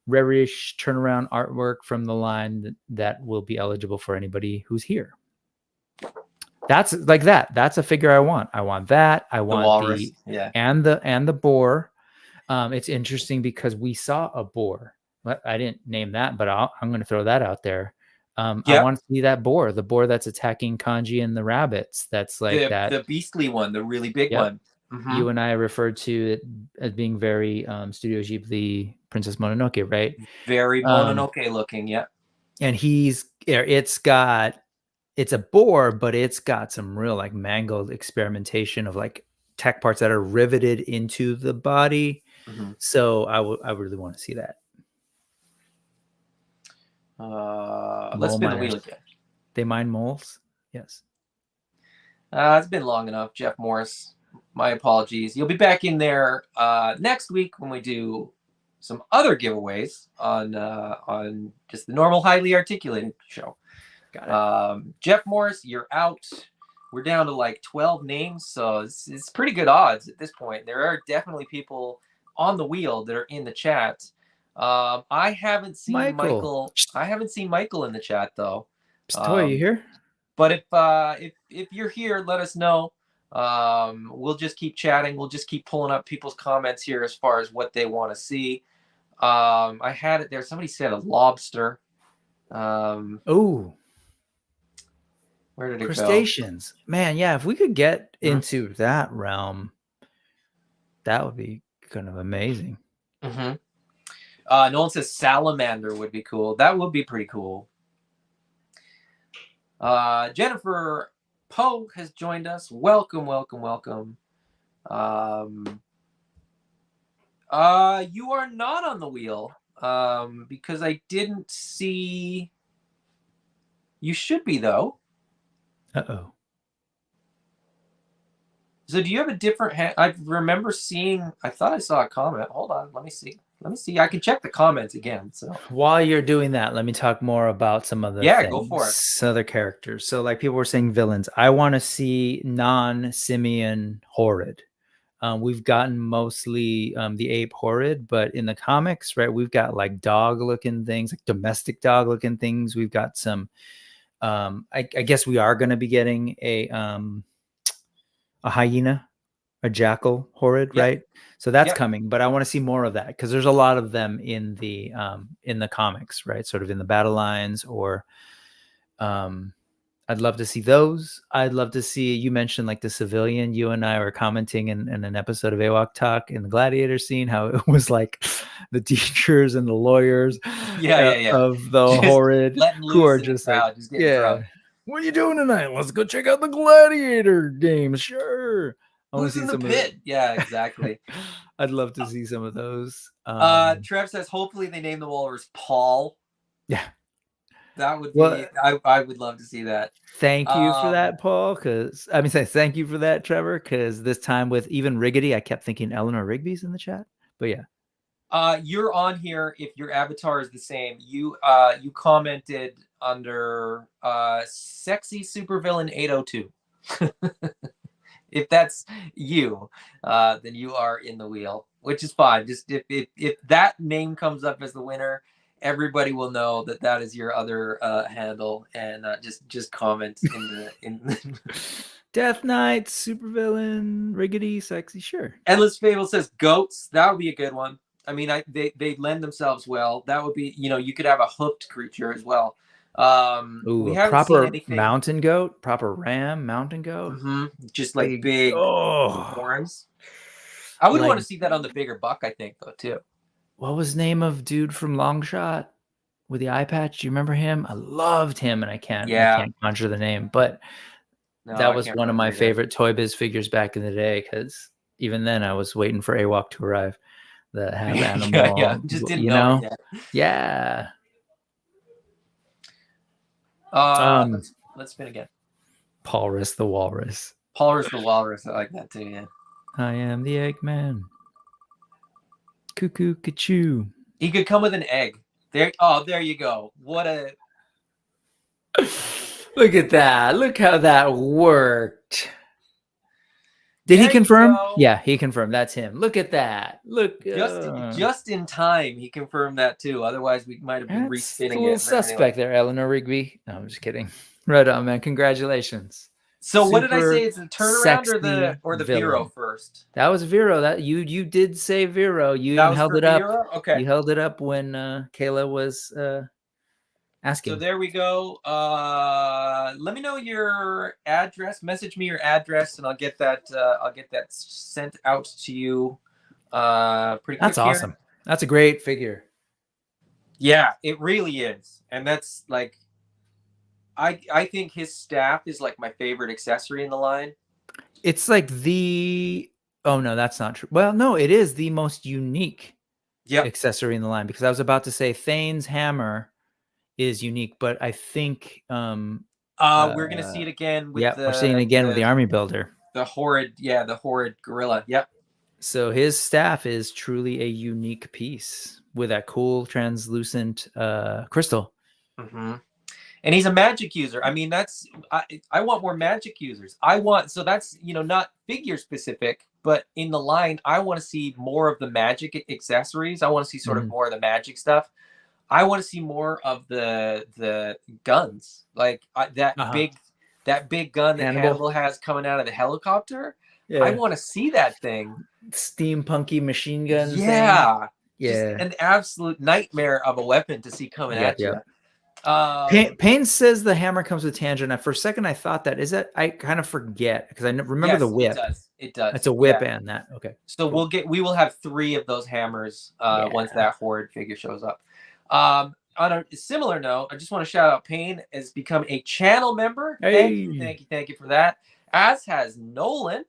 rare-ish turnaround artwork from the line that will be eligible for anybody who's here. That's like that. That's a figure I want. I want that. I want the walrus, and the boar. It's interesting because we saw a boar. I didn't name that, but I'm going to throw that out there. I want to see that boar, the boar that's attacking Kanji and the rabbits. That's like the beastly one, the really big one. You and I referred to it as being very Studio Ghibli Princess Mononoke, right? Very Mononoke looking, yeah. And it's a boar, but it's got some real like mangled experimentation of like tech parts that are riveted into the body. So I really want to see that. Let's spin the wheel again. They mine moles? Yes. It's been long enough, Jeff Morris. My apologies. You'll be back in there next week when we do some other giveaways on just the normal highly articulated show. Got it. Jeff Morris, you're out. We're down to like 12 names, so it's pretty good odds at this point. There are definitely people on the wheel that are in the chat. I haven't seen Michael. I haven't seen Michael in the chat though. Toy, you here? But if you're here, let us know. We'll just keep chatting. We'll just keep pulling up people's comments here as far as what they want to see. I had it there. Somebody said a lobster. Oh. Where did it Crustaceans. Go? Man, yeah, if we could get into that realm, that would be kind of amazing. Nolan says salamander would be cool. That would be pretty cool. Jennifer Poe has joined us. Welcome, welcome, welcome. You are not on the wheel because I didn't see. You should be though. Uh-oh. So do you have a different hand? I remember seeing, I thought I saw a comment. Hold on, let me see. I can check the comments again. So while you're doing that, let me talk more about some of the things, go for it. Other characters. So like people were saying villains. I want to see non-simian horrid. We've gotten mostly the ape horrid, but in the comics, right, we've got like dog-looking things, like domestic dog-looking things. We've got some. I guess we are going to be getting a hyena, a jackal horrid, right? So that's coming, but I want to see more of that because there's a lot of them in the comics, right? Sort of in the battle lines, or I'd love to see those. I'd love to see, you mentioned like the civilian. You and I were commenting in an episode of AWOK Talk in the gladiator scene, how it was like the teachers and the lawyers Yeah. of the Just horrid letting who loose are in the just like, crowd, just getting yeah, drunk. what are you doing tonight? Let's go check out the gladiator games. Sure. I want Who's to see in the some pit? Yeah, exactly. I'd love to see some of those. Trev says hopefully they name the walrus Paul. Yeah. That would Well, be, I would love to see that. Thank you for that, Paul. Because I mean, thank you for that, Trevor. Because this time with even Riggedy, I kept thinking Eleanor Rigby's in the chat. But yeah, you're on here if your avatar is the same. You commented under sexy supervillain 802. If that's you, then you are in the wheel, which is fine. Just if that name comes up as the winner, everybody will know that that is your other handle, and just comment in the Death Knight, supervillain, Riggedy, sexy, sure. Endless Fable says goats. That would be a good one. I mean, they lend themselves well. That would be, you could have a hooked creature as well. Ooh, we a haven't proper seen anything. mountain goat, proper ram mountain goat. Just like big horns. I would want to see that on the bigger buck, I think, though, too. What was the name of dude from Longshot with the eye patch? Do you remember him? I loved him, and I can't conjure the name, but that was one of my favorite Toy Biz figures back in the day, because even then I was waiting for AWOK to arrive. The half animal, yeah, just didn't know. Yeah. Let's spin again. Paulrus the Walrus. Paulrus the Walrus. I like that too. Yeah. I am the Eggman. Cuckoo, ka-choo. He could come with an egg. There you go. What a look at that. Look how that worked. Did he confirm? Yeah, he confirmed. That's him. Look at that. Look. Just in time, he confirmed that too. Otherwise, we might have been respinning it. A little suspect there, Eleanor Rigby. No, I'm just kidding. Right on, man. Congratulations. So what did I say? It's the turnaround or the Vero first? That was Vero. That you did say Vero. You held it up. Vero? Okay. You held it up when Kayla was asking. So there we go. Let me know your address. Message me your address, and I'll get that. Sent out to you. Pretty quick. That's awesome. Here. That's a great figure. Yeah, it really is, and that's like. I think his staff is like my favorite accessory in the line. It's like oh no, that's not true. Well, no, it is the most unique accessory in the line, because I was about to say Thane's hammer is unique, but I think we're gonna see it again with we're seeing it again with the army builder. The horrid gorilla. Yep. So his staff is truly a unique piece with that cool translucent crystal. And he's a magic user. I mean, I want more magic users. So that's, not figure specific, but in the line, I want to see more of the magic accessories. I want to see sort of more of the magic stuff. I want to see more of the guns, like that big gun that Hannibal has coming out of the helicopter. Yeah. I want to see that thing. Steampunky machine gun. Yeah. Thing. Yeah. Just an absolute nightmare of a weapon to see coming at you. Payne says the hammer comes with tangent. For a second, I thought that is it. I kind of forget because I remember the whip. It does. It's a whip and that. Okay. So we will have 3 of those hammers once that horrid figure shows up. On a similar note, I just want to shout out Payne has become a channel member. Hey. Thank you for that. As has Nolan.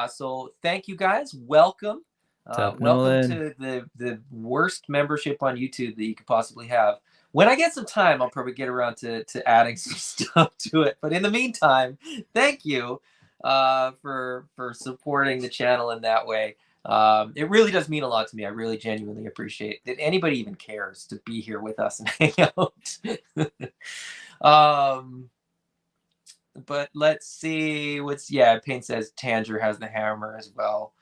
So thank you guys. Welcome. Welcome to the worst membership on YouTube that you could possibly have. When I get some time, I'll probably get around to adding some stuff to it. But in the meantime, thank you for supporting the channel in that way. It really does mean a lot to me. I really genuinely appreciate that anybody even cares to be here with us and hang out. But let's see Payne says Tanger has the hammer as well.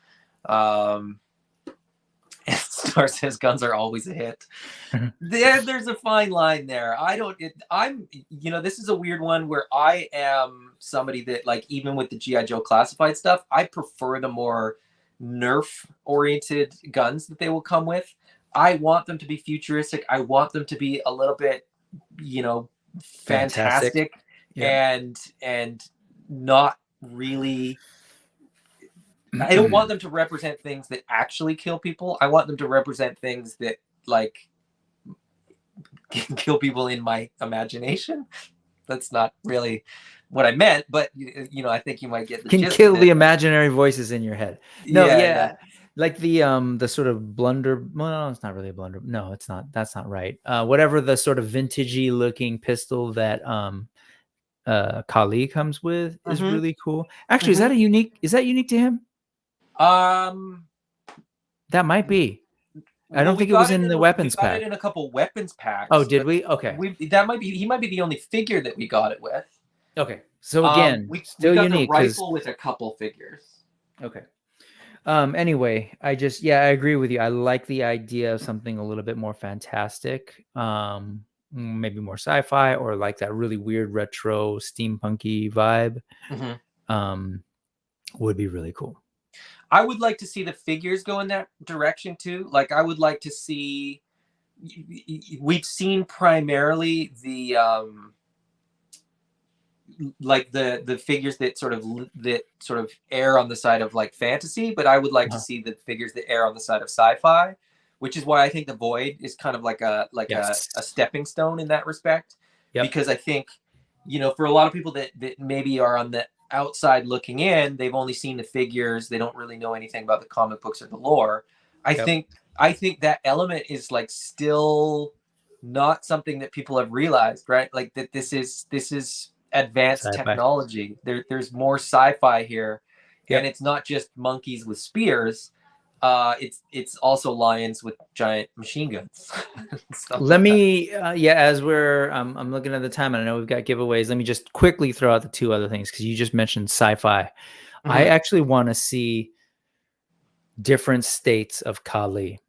Star says guns are always a hit. There's a fine line there. This is a weird one where I am somebody that, like, even with the G.I. Joe classified stuff, I prefer the more Nerf oriented guns that they will come with. I want them to be futuristic. I want them to be a little bit, fantastic. and not really. I don't want them to represent things that actually kill people. I want them to represent things that like can kill people in my imagination. That's not really what I meant, but I think you might get the can gist kill of the it. imaginary voices in your head. No, like the sort of blunder. Well, no, it's not really a blunder. No, it's not. That's not right. Whatever the sort of vintagey looking pistol that Kali comes with is really cool. Actually, is that unique? Is that unique to him? That might be. I don't think it was in the weapons pack. We got it in a couple weapons packs. Oh, did we? Okay. That might be. He might be the only figure that we got it with. Okay. So again, still we got unique. The rifle with a couple figures. Okay. Anyway, I agree with you. I like the idea of something a little bit more fantastic. Maybe more sci-fi, or like that really weird retro steampunky vibe. Would be really cool. I would like to see the figures go in that direction too. Like I would like to see. We've seen primarily the like the figures that sort of err on the side of like fantasy, but I would like to see the figures that err on the side of sci-fi, which is why I think the Void is kind of like a stepping stone in that respect. Because I think for a lot of people that maybe are on the outside looking in, they've only seen the figures, they don't really know anything about the comic books or the lore. I think that element is like still not something that people have realized, right? Like that this is advanced sci-fi technology. There's more sci-fi here, and it's not just monkeys with spears. It's also lions with giant machine guns. Let me as we're I'm looking at the time, and I know we've got giveaways. Let me just quickly throw out the two other things, because you just mentioned sci-fi. I actually want to see different states of Kali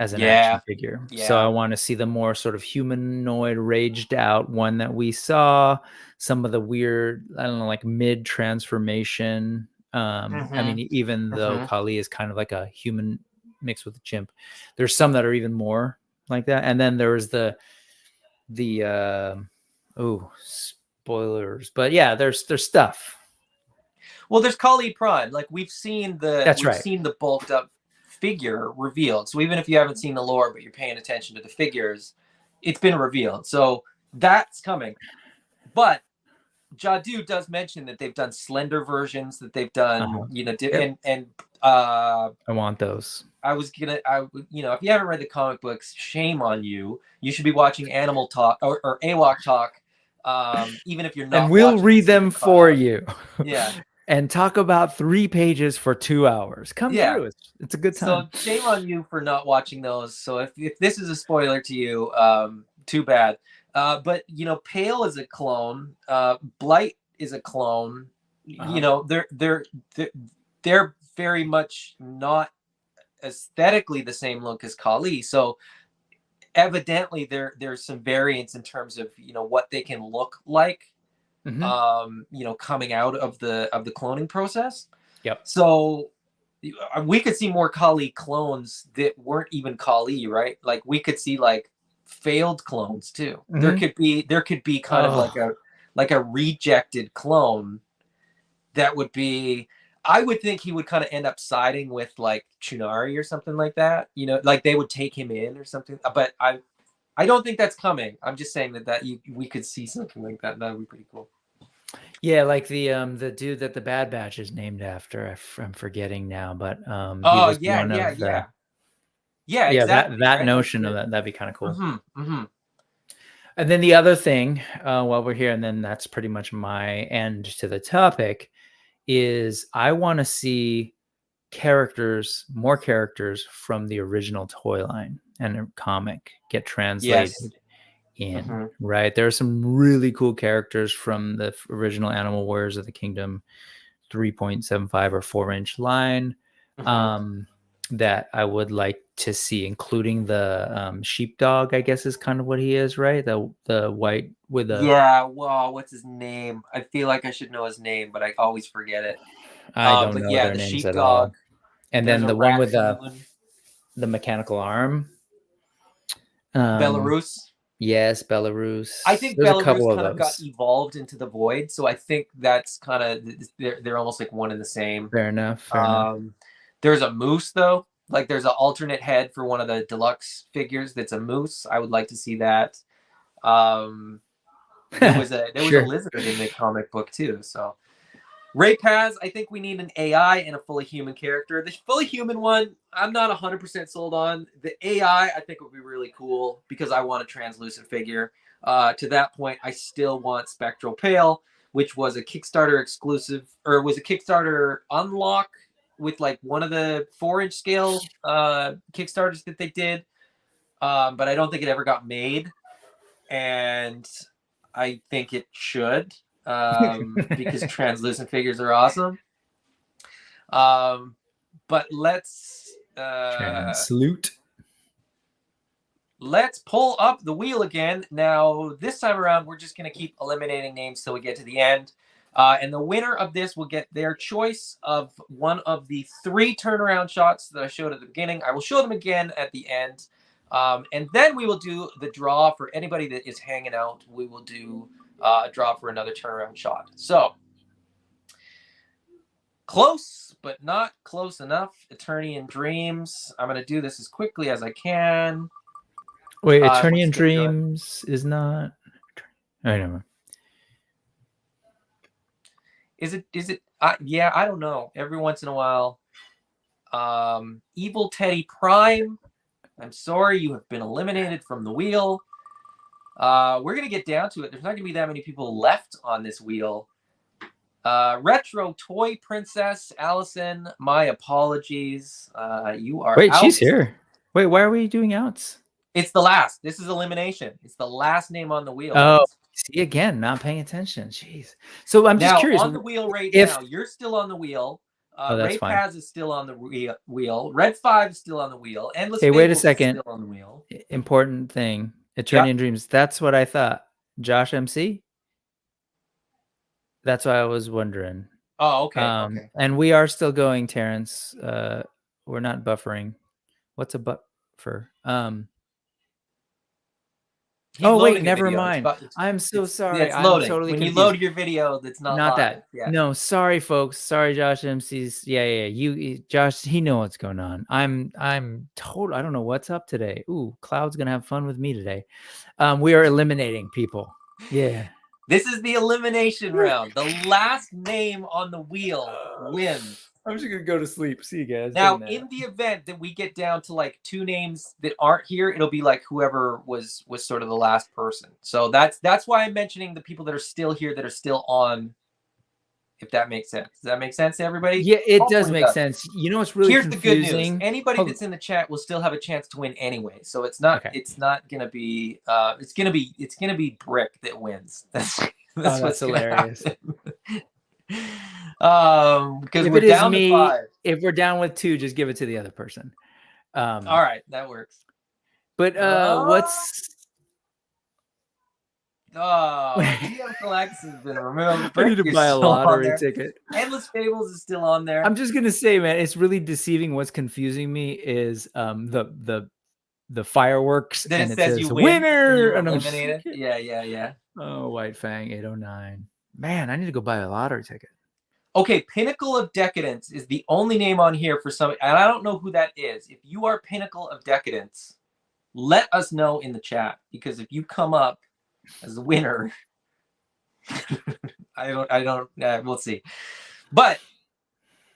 as an action figure. So I want to see the more sort of humanoid, raged out one that we saw, some of the weird, I don't know, like mid transformation. I mean, even though Kali is kind of like a human mixed with a chimp, there's some that are even more like that. And then there was the spoilers, but yeah, there's stuff. Well, there's Kali Prime. Like we've seen the bulked up figure revealed. So even if you haven't seen the lore, but you're paying attention to the figures, it's been revealed. So that's coming. But Jadu does mention that they've done slender versions, that they've done, I want those. If you haven't read the comic books, shame on you. You should be watching Animal Talk or AWOK Talk, even if you're not. And we'll read them for you. Yeah. And talk about 3 pages for 2 hours. Come through. It's a good time. So shame on you for not watching those. So if this is a spoiler to you, too bad. But Pale is a clone. Blight is a clone. They're very much not aesthetically the same look as Kali. So evidently there's some variance in terms of what they can look like. Coming out of the cloning process. So we could see more Kali clones that weren't even Kali, right? Like we could see like failed clones too. There could be kind of like a rejected clone that would be. I would think he would kind of end up siding with like Chunari or something like that. Like they would take him in or something. But I don't think that's coming. I'm just saying that we could see something like that. That would be pretty cool. Yeah, like the dude that the Bad Batch is named after. I'm forgetting now, but exactly. That notion of that'd be kind of cool. And then the other thing, while we're here, and then that's pretty much my end to the topic, is I want to see more characters from the original toy line and a comic get translated in, right? There are some really cool characters from the original Animal Warriors of the Kingdom 3.75 or 4-inch line that I would like to see, including the sheepdog, I guess is kind of what he is, right? The white with the what's his name? I feel like I should know his name, but I always forget it. I don't know their names at all. And then the one with the mechanical arm, Belarus. Yes, Belarus. I think There's a Belarus couple of kind of got those. evolved into the void, so I think that's kind of they're almost like one and the same. Fair enough. Fair enough. There's a moose though, like there's an alternate head for one of the deluxe figures that's a moose. I would like to see that. There was a Sure. lizard in the comic book too. So Ray Paz, I think we need an AI and a fully human character. The fully human one, I'm not 100% sold on. The AI, I think would be really cool because I want a translucent figure. To that point, I still want Spectral Pale, which was a Kickstarter exclusive, or was a Kickstarter unlock with like one of the 4-inch scale Kickstarters that they did. But I don't think it ever got made. And I think it should. Because translucent figures are awesome. But let's pull up the wheel again. Now, this time around, we're just going to keep eliminating names till we get to the end. And the winner of this will get their choice of one of the 3 turnaround shots that I showed at the beginning. I will show them again at the end. And then we will do the draw for anybody that is hanging out. We will do a draw for another turnaround shot. So, close, but not close enough. Eternian Dreams. I'm going to do this as quickly as I can. Wait, Eternian Dreams is not... I don't know. Is it? Yeah, I don't know. Every once in a while. Evil Teddy Prime. I'm sorry, you have been eliminated from the wheel. We're going to get down to it. There's not going to be that many people left on this wheel. Retro Toy Princess, Allison, my apologies. You are Wait, out. she's here. Wait, why are we doing outs? It's the last. This is elimination. It's the last name on the wheel. Oh, see, again, not paying attention. Jeez. So I'm just curious. On the wheel right now, you're still on the wheel. Ray Paz is still on the wheel. Red 5 is still on the wheel. Endless Fables wait a second. is still on the wheel. Important thing. Eternian Dreams. That's what I thought. Josh MC? That's what I was wondering. Oh, okay. Okay. And we are still going, Terrence. We're not buffering. What's a buffer? Oh, wait, never mind. I'm so sorry. It's loading. I'm totally confused. You load your video, that's not live. That. Yeah. No, sorry, folks. Sorry, Josh MC's. Yeah. You, Josh, he knows what's going on. I'm total. I don't know what's up today. Ooh, Cloud's gonna have fun with me today. We are eliminating people. Yeah. This is the elimination round. The last name on the wheel wins. I'm just gonna go to sleep. See you guys. Now, in the event that we get down to like 2 names that aren't here, it'll be like whoever was sort of the last person. So that's why I'm mentioning the people that are still here, that are still on. If that makes sense. Does that make sense to everybody? Yeah, it does make sense. You know, it's really Here's confusing. The good news. Anybody that's in the chat will still have a chance to win anyway. So it's not. Okay. It's not gonna be. It's gonna be Brick that wins. That's what's hilarious. Because we're down to 5. If we're down with 2, just give it to the other person. All right, that works. But what's... eCollectibles has been removed. I need to buy a lottery ticket. Endless Fables is still on there. I'm just gonna say, man, it's really deceiving. What's confusing me is the fireworks, then and it says you winner, and eliminated. Yeah. Oh, White Fang 809. Man, I need to go buy a lottery ticket. Okay, Pinnacle of Decadence is the only name on here for some, and I don't know who that is. If you are Pinnacle of Decadence, let us know in the chat, because if you come up as a winner, we'll see. But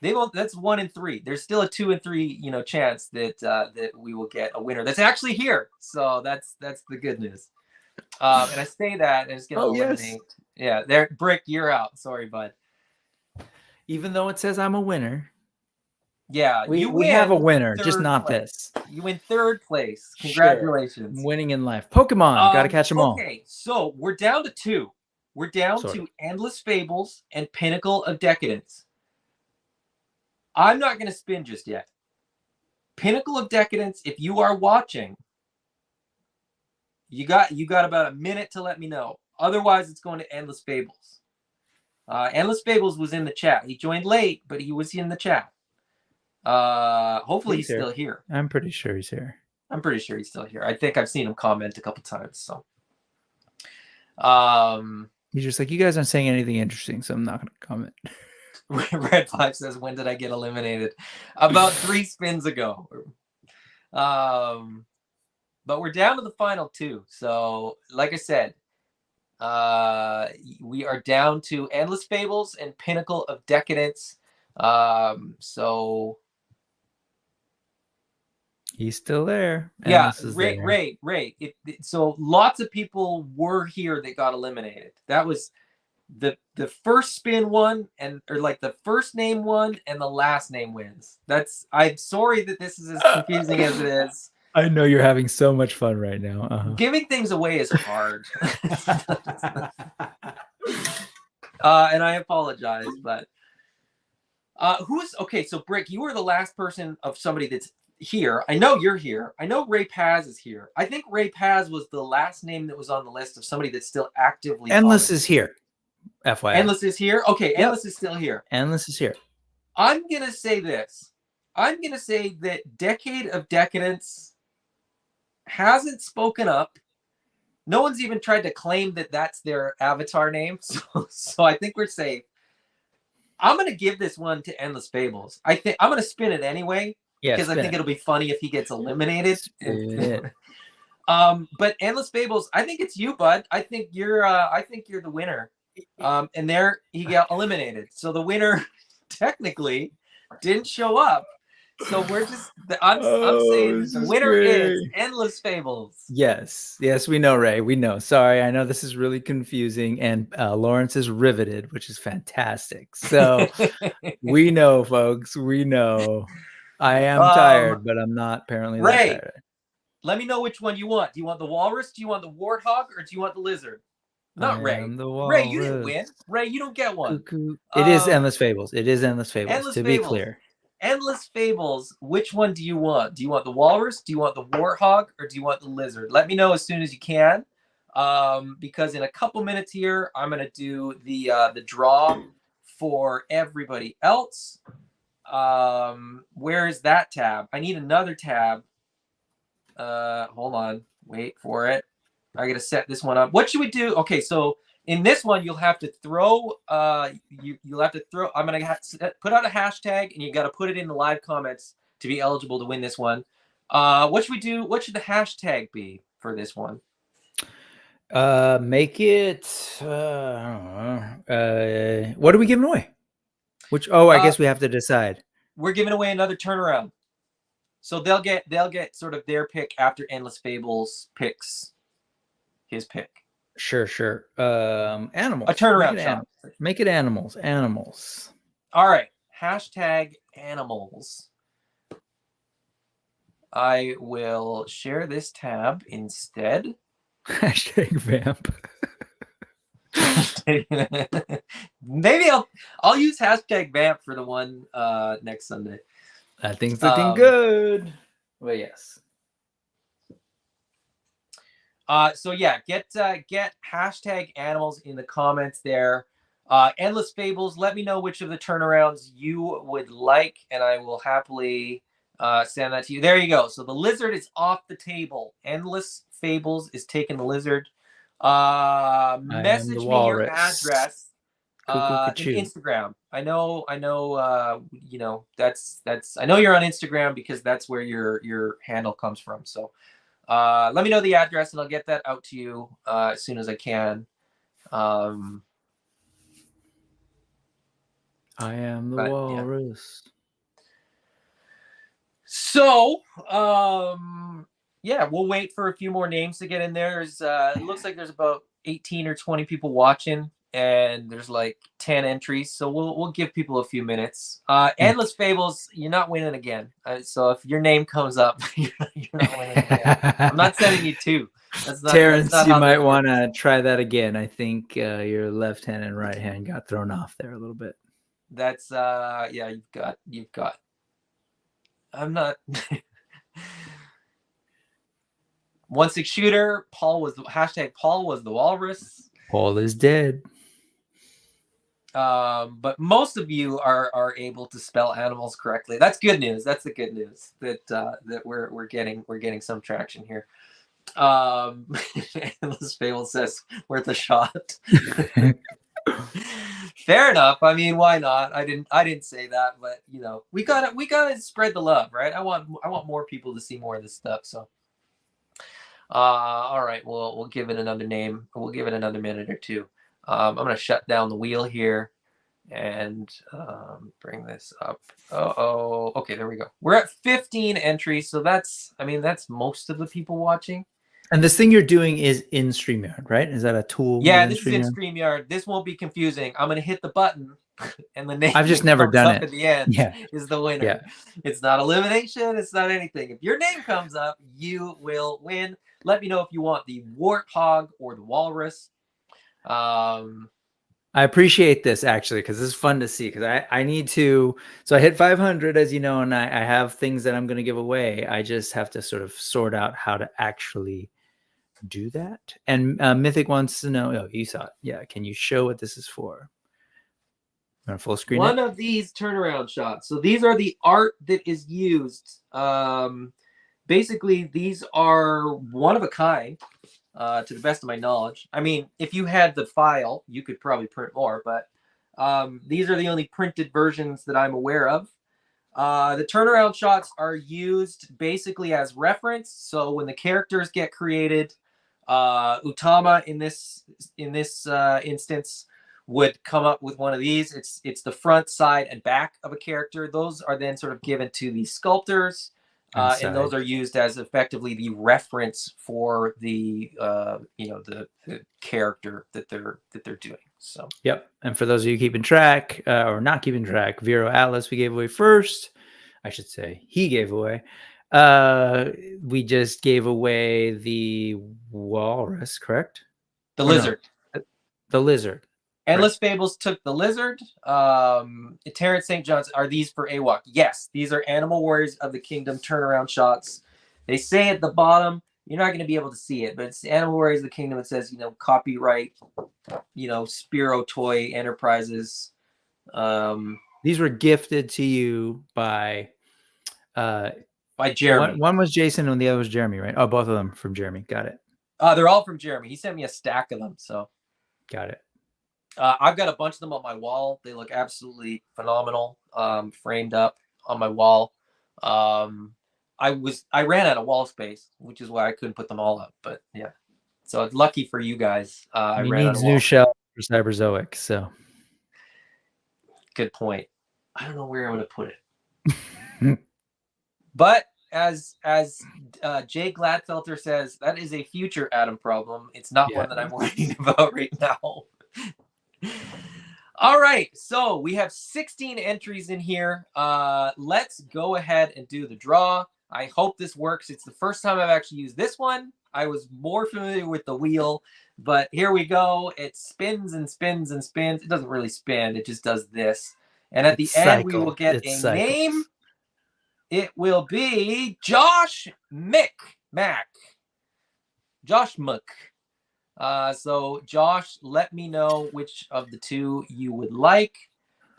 they won't. That's 1 in 3. There's still a 2 in 3, chance that that we will get a winner that's actually here. So that's the good news. And I say that, and it's gonna eliminate. Yes. Yeah, there, Brick, you're out. Sorry, bud. Even though it says I'm a winner. Yeah, we have a winner, just not this. You win 3rd place. Congratulations. Sure. Winning in life. Pokemon, gotta catch them all. Okay, so we're down to 2. We're down to Endless Fables and Pinnacle of Decadence. I'm not going to spin just yet. Pinnacle of Decadence, if you are watching, you got about a minute to let me know. Otherwise, it's going to Endless Fables. Endless Fables was in the chat. He joined late, but he was in the chat. Hopefully he's still here. I'm pretty sure he's here. I'm pretty sure he's still here. I think I've seen him comment a couple times. So He's just like, you guys aren't saying anything interesting, so I'm not going to comment. Red 5 says, when did I get eliminated? About 3 spins ago. But we're down to the final 2. So, like I said, we are down to Endless Fables and Pinnacle of Decadence. So he's still there. Yeah, Ray. So lots of people were here that got eliminated. That was the first spin one, or like the first name one, and the last name wins. I'm sorry that this is as confusing as it is. I know you're having so much fun right now. Giving things away is hard. And I apologize, but okay, so Brick, you were the last person of somebody that's here. I know you're here. I know Ray Paz is here. I think Ray Paz was the last name that was on the list of somebody that's still actively Endless is here. FYI. Endless is here? Okay, yep. Endless is still here. Endless is here. I'm going to say this. I'm going to say that Decade of Decadence hasn't spoken up. No one's even tried to claim that that's their avatar name. So I think we're safe. I'm going to give this one to Endless Fables. I'm going to spin it anyway. Because I think it'll be funny if he gets eliminated. But Endless Fables, I think it's you, bud. I think you're the winner. And there he got eliminated. So the winner technically didn't show up. So we're just I'm saying the winner is Endless Fables. Yes, we know, Ray. We know. Sorry, I know this is really confusing, and Lawrence is riveted, which is fantastic. So we know, folks. We know. I am tired, but I'm not apparently that tired. Let me know which one you want. Do you want the walrus? Do you want the warthog? Or do you want the lizard? Not Ray. Ray, you didn't win. Ray, you don't get one. It is Endless Fables. It is Endless Fables, be clear. Endless Fables, which one do you want? Do you want the walrus? Do you want the warthog? Or do you want the lizard? Let me know as soon as you can. Because in a couple minutes here, I'm going to do the draw for everybody else. Where is that tab? I need another tab. Hold on, wait for it. I gotta set this one up. What should we do? Okay, so in this one you'll have to throw you'll have to throw. I'm gonna put out a hashtag, and you got to put it in the live comments to be eligible to win this one. What should we do? What should the hashtag be for this one? Make it I don't know. What are we giving away? I guess we have to decide. We're giving away another turnaround. So they'll get sort of their pick after Endless Fables picks his pick. Sure. Animals. A turnaround. Make it animals. Animals. All right. Hashtag animals. I will share this tab instead. Hashtag vamp. Maybe I'll use hashtag vamp for the one next Sunday. That thing's looking good. Well, yes. So yeah, get hashtag animals in the comments there. Endless Fables, let me know which of the turnarounds you would like, and I will happily send that to you. There you go. So the lizard is off the table. Endless Fables is taking the lizard. Message me your address in Instagram. I know you know that's I know you're on Instagram because that's where your handle comes from. So let me know the address and I'll get that out to you as soon as I can. I am the walrus. Yeah. So yeah, we'll wait for a few more names to get in there. It looks like there's about 18 or 20 people watching, and there's like 10 entries. So we'll give people a few minutes. Endless Fables, you're not winning again. So if your name comes up, you're not winning again. I'm not sending you two. Terrence, you might want to try that again. I think your left hand and right hand got thrown off there a little bit. That's yeah, you've got. I'm not. 1-6 shooter. Paul was the walrus. Paul is dead. But most of you are able to spell animals correctly. That's good news. That's the good news that we're getting some traction here. Endless Fable says worth a shot. Fair enough. I mean, why not? I didn't say that, but you know, we gotta spread the love, right? I want more people to see more of this stuff. So, all right, we'll give it another name. We'll give it another minute or two. I'm gonna shut down the wheel here and bring this up. Okay, there we go. We're at 15 entries, so that's most of the people watching. And this thing you're doing is in StreamYard, right? Is that a tool? Yeah, this is in StreamYard. This won't be confusing. I'm gonna hit the button, and the name I've just never done up it at the end is the winner. Yeah. It's not elimination. It's not anything. If your name comes up, you will win. Let me know if you want the warthog or the walrus. I appreciate this actually, because this is fun to see, because I need to, so I hit 500, as you know, and I have things that I'm going to give away. I just have to sort of sort out how to actually do that. And Mythic wants to know, oh, you saw it. Yeah. Can you show what this is for? On full screen. One of these turnaround shots. So these are the art that is used. Basically, these are one of a kind. To the best of my knowledge. I mean, if you had the file, you could probably print more, but these are the only printed versions that I'm aware of. The turnaround shots are used basically as reference. So when the characters get created, Utama in this instance would come up with one of these. It's the front, side, and back of a character. Those are then sort of given to the sculptors. And those are used as effectively the reference for the the character that they're doing. So yep. And for those of you keeping track or not keeping track, Vero Atlas we gave away first. I should say he gave away. We just gave away the walrus, correct? The lizard. The lizard. Endless Fables took the lizard. Terrence St. John's, are these for AWOK? Yes, these are Animal Warriors of the Kingdom turnaround shots. They say at the bottom, you're not going to be able to see it, but it's Animal Warriors of the Kingdom. It says, copyright, Spiro Toy Enterprises. These were gifted to you by Jeremy. One was Jason and the other was Jeremy, right? Oh, both of them from Jeremy. Got it. They're all from Jeremy. He sent me a stack of them, so. Got it. I've got a bunch of them on my wall. They look absolutely phenomenal, framed up on my wall. I ran out of wall space, which is why I couldn't put them all up. But yeah, so it's lucky for you guys. I ran out of new shell for Cyberzoic. So good point. I don't know where I'm going to put it. But as Jay Gladfelter says, that is a future Adam problem. It's not one that I'm worrying about right now. All right, so we have 16 entries in here. Let's go ahead and do the draw. I hope this works. It's the first time I've actually used this one. I was more familiar with the wheel, but here we go. It spins and spins and spins. It doesn't really spin. It just does this. And at the end, we will get a name. It will be Josh Mac. Josh Muck. So Josh, let me know which of the two you would like,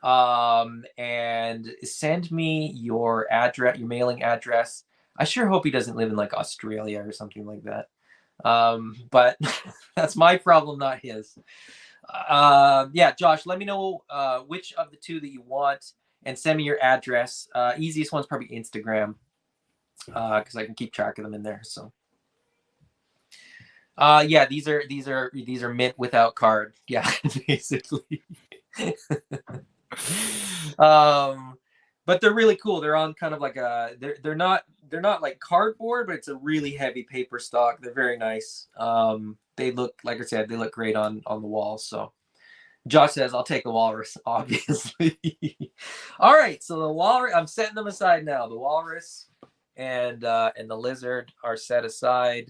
and send me your address, your mailing address. I sure hope he doesn't live in like Australia or something like that. But that's my problem, not his. Yeah, Josh, let me know which of the two that you want, and send me your address. Easiest one's probably Instagram, because I can keep track of them in there. So. Yeah, these are mint without card. Yeah, basically. But they're really cool. They're on kind of like a they're not like cardboard, but it's a really heavy paper stock. They're very nice. They look, like I said, they look great on the wall. So Josh says, I'll take the walrus, obviously. All right, so the walrus, I'm setting them aside now. The walrus and the lizard are set aside.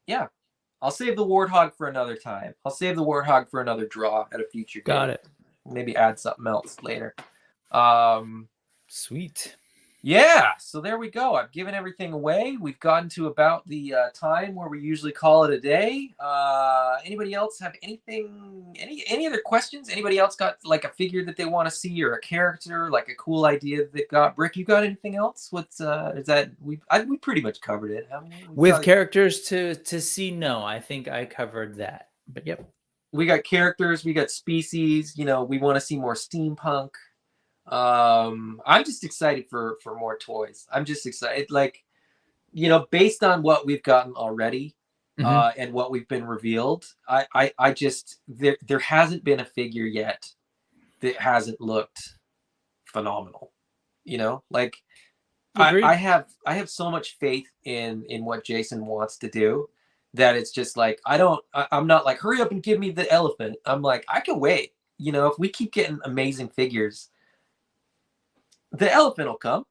Yeah, I'll save the warthog for another time. I'll save the warthog for another draw at a future game. Got it. Maybe add something else later. Sweet. Yeah, so there we go. I've given everything away. We've gotten to about the time where we usually call it a day. Anybody else have anything? Any other questions? Anybody else got like a figure that they want to see or a character, like a cool idea that they got? Brick, you got anything else? What's is that we pretty much covered it, haven't we? With characters to see, no, I think I covered that. But yep, we got characters, we got species. You know, we want to see more steampunk. I'm just excited for more toys. I'm just excited, like, you know, based on what we've gotten already, and what we've been revealed. I just there hasn't been a figure yet that hasn't looked phenomenal. You know, like I have so much faith in what Jason wants to do that it's just like I'm not like, hurry up and give me the elephant. I'm like, I can wait. You know, if we keep getting amazing figures, the elephant will come.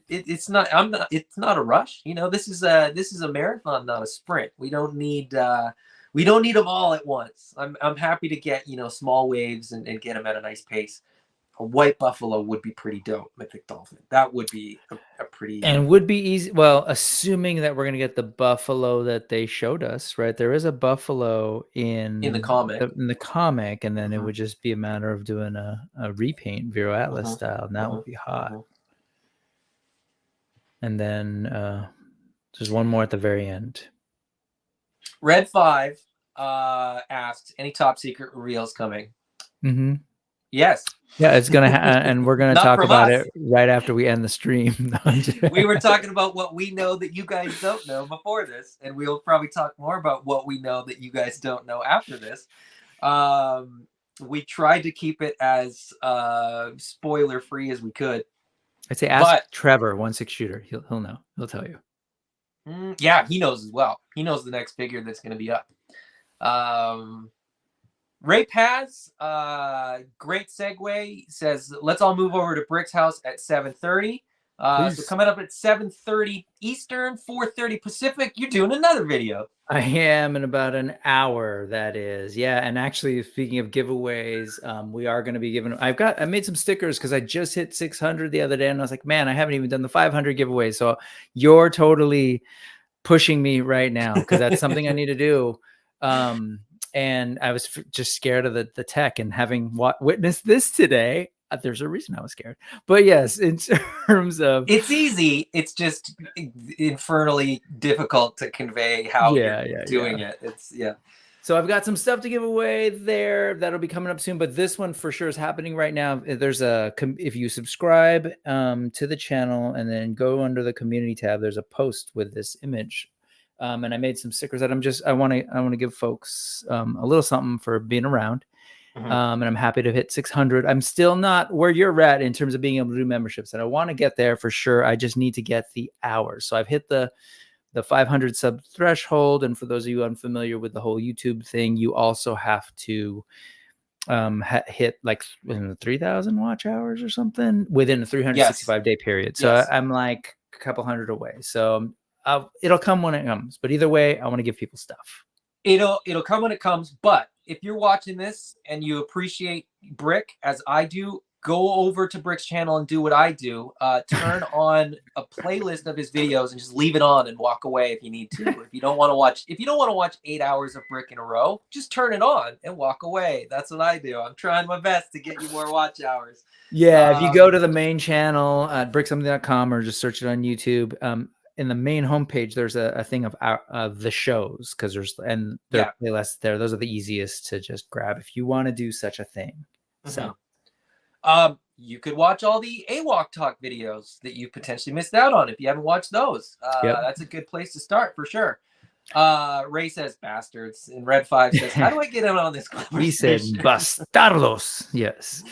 It's not. It's not a rush. You know, this is a marathon, not a sprint. We don't need them all at once. I'm happy to get, you know, small waves and get them at a nice pace. A white buffalo would be pretty dope. Mythic dolphin. That would be a pretty, and would be easy. Well, assuming that we're gonna get the buffalo that they showed us, right? There is a buffalo in the comic. And then it would just be a matter of doing a repaint, Vero Atlas style, and that would be hot. And then there's one more at the very end. Red 5 asked, any top secret reveals coming? Yes. Yeah, it's gonna and we're gonna talk about it right after we end the stream. We were talking about what we know that you guys don't know before this, and we'll probably talk more about what we know that you guys don't know after this. We tried to keep it as spoiler free as we could. I'd say ask Trevor, 1/6 shooter. He'll know. He'll tell you. Yeah, he knows as well. He knows the next figure that's going to be up. Ray Paz, great segue, says, let's all move over to Brick's house at 7:30. So coming up at 7:30 Eastern, 4:30 Pacific, you're doing another video. I am in about an hour, that is. Yeah, and actually, speaking of giveaways, we are going to be giving, I made some stickers because I just hit 600 the other day, and I was like, man, I haven't even done the 500 giveaway. So you're totally pushing me right now because that's something I need to do. And I was just scared of the tech, and having witnessed this today, there's a reason I was scared. But yes, in terms of, it's easy, it's just infernally difficult to convey how you're doing it. It's So I've got some stuff to give away there that'll be coming up soon, but this one for sure is happening right now. There's if you subscribe to the channel and then go under the community tab, there's a post with this image. And I made some stickers that I want to give folks a little something for being around. And I'm happy to hit 600. I'm still not where you're at in terms of being able to do memberships, and I want to get there for sure. I just need to get the hours. So I've hit the 500 sub threshold. And for those of you unfamiliar with the whole YouTube thing, you also have to hit like 3,000 watch hours or something within a 365 day period. So I'm like a couple hundred away. So it'll come when it comes, but either way, I want to give people stuff. It'll come when it comes. But if you're watching this and you appreciate Brick as I do, go over to Brick's channel and do what I do. Turn on a playlist of his videos and just leave it on and walk away if you need to. If you don't want to watch 8 hours of Brick in a row, just turn it on and walk away. That's what I do. I'm trying my best to get you more watch hours. Yeah, if you go to the main channel at bricksomething.com or just search it on YouTube, in the main homepage, there's a thing of the shows, because there's playlists there. Those are the easiest to just grab if you want to do such a thing. So, you could watch all the AWOK talk videos that you potentially missed out on if you haven't watched those. That's a good place to start for sure. Ray says bastards, and Red 5 says, how do I get in on this conversation? He said bastardos. Yes.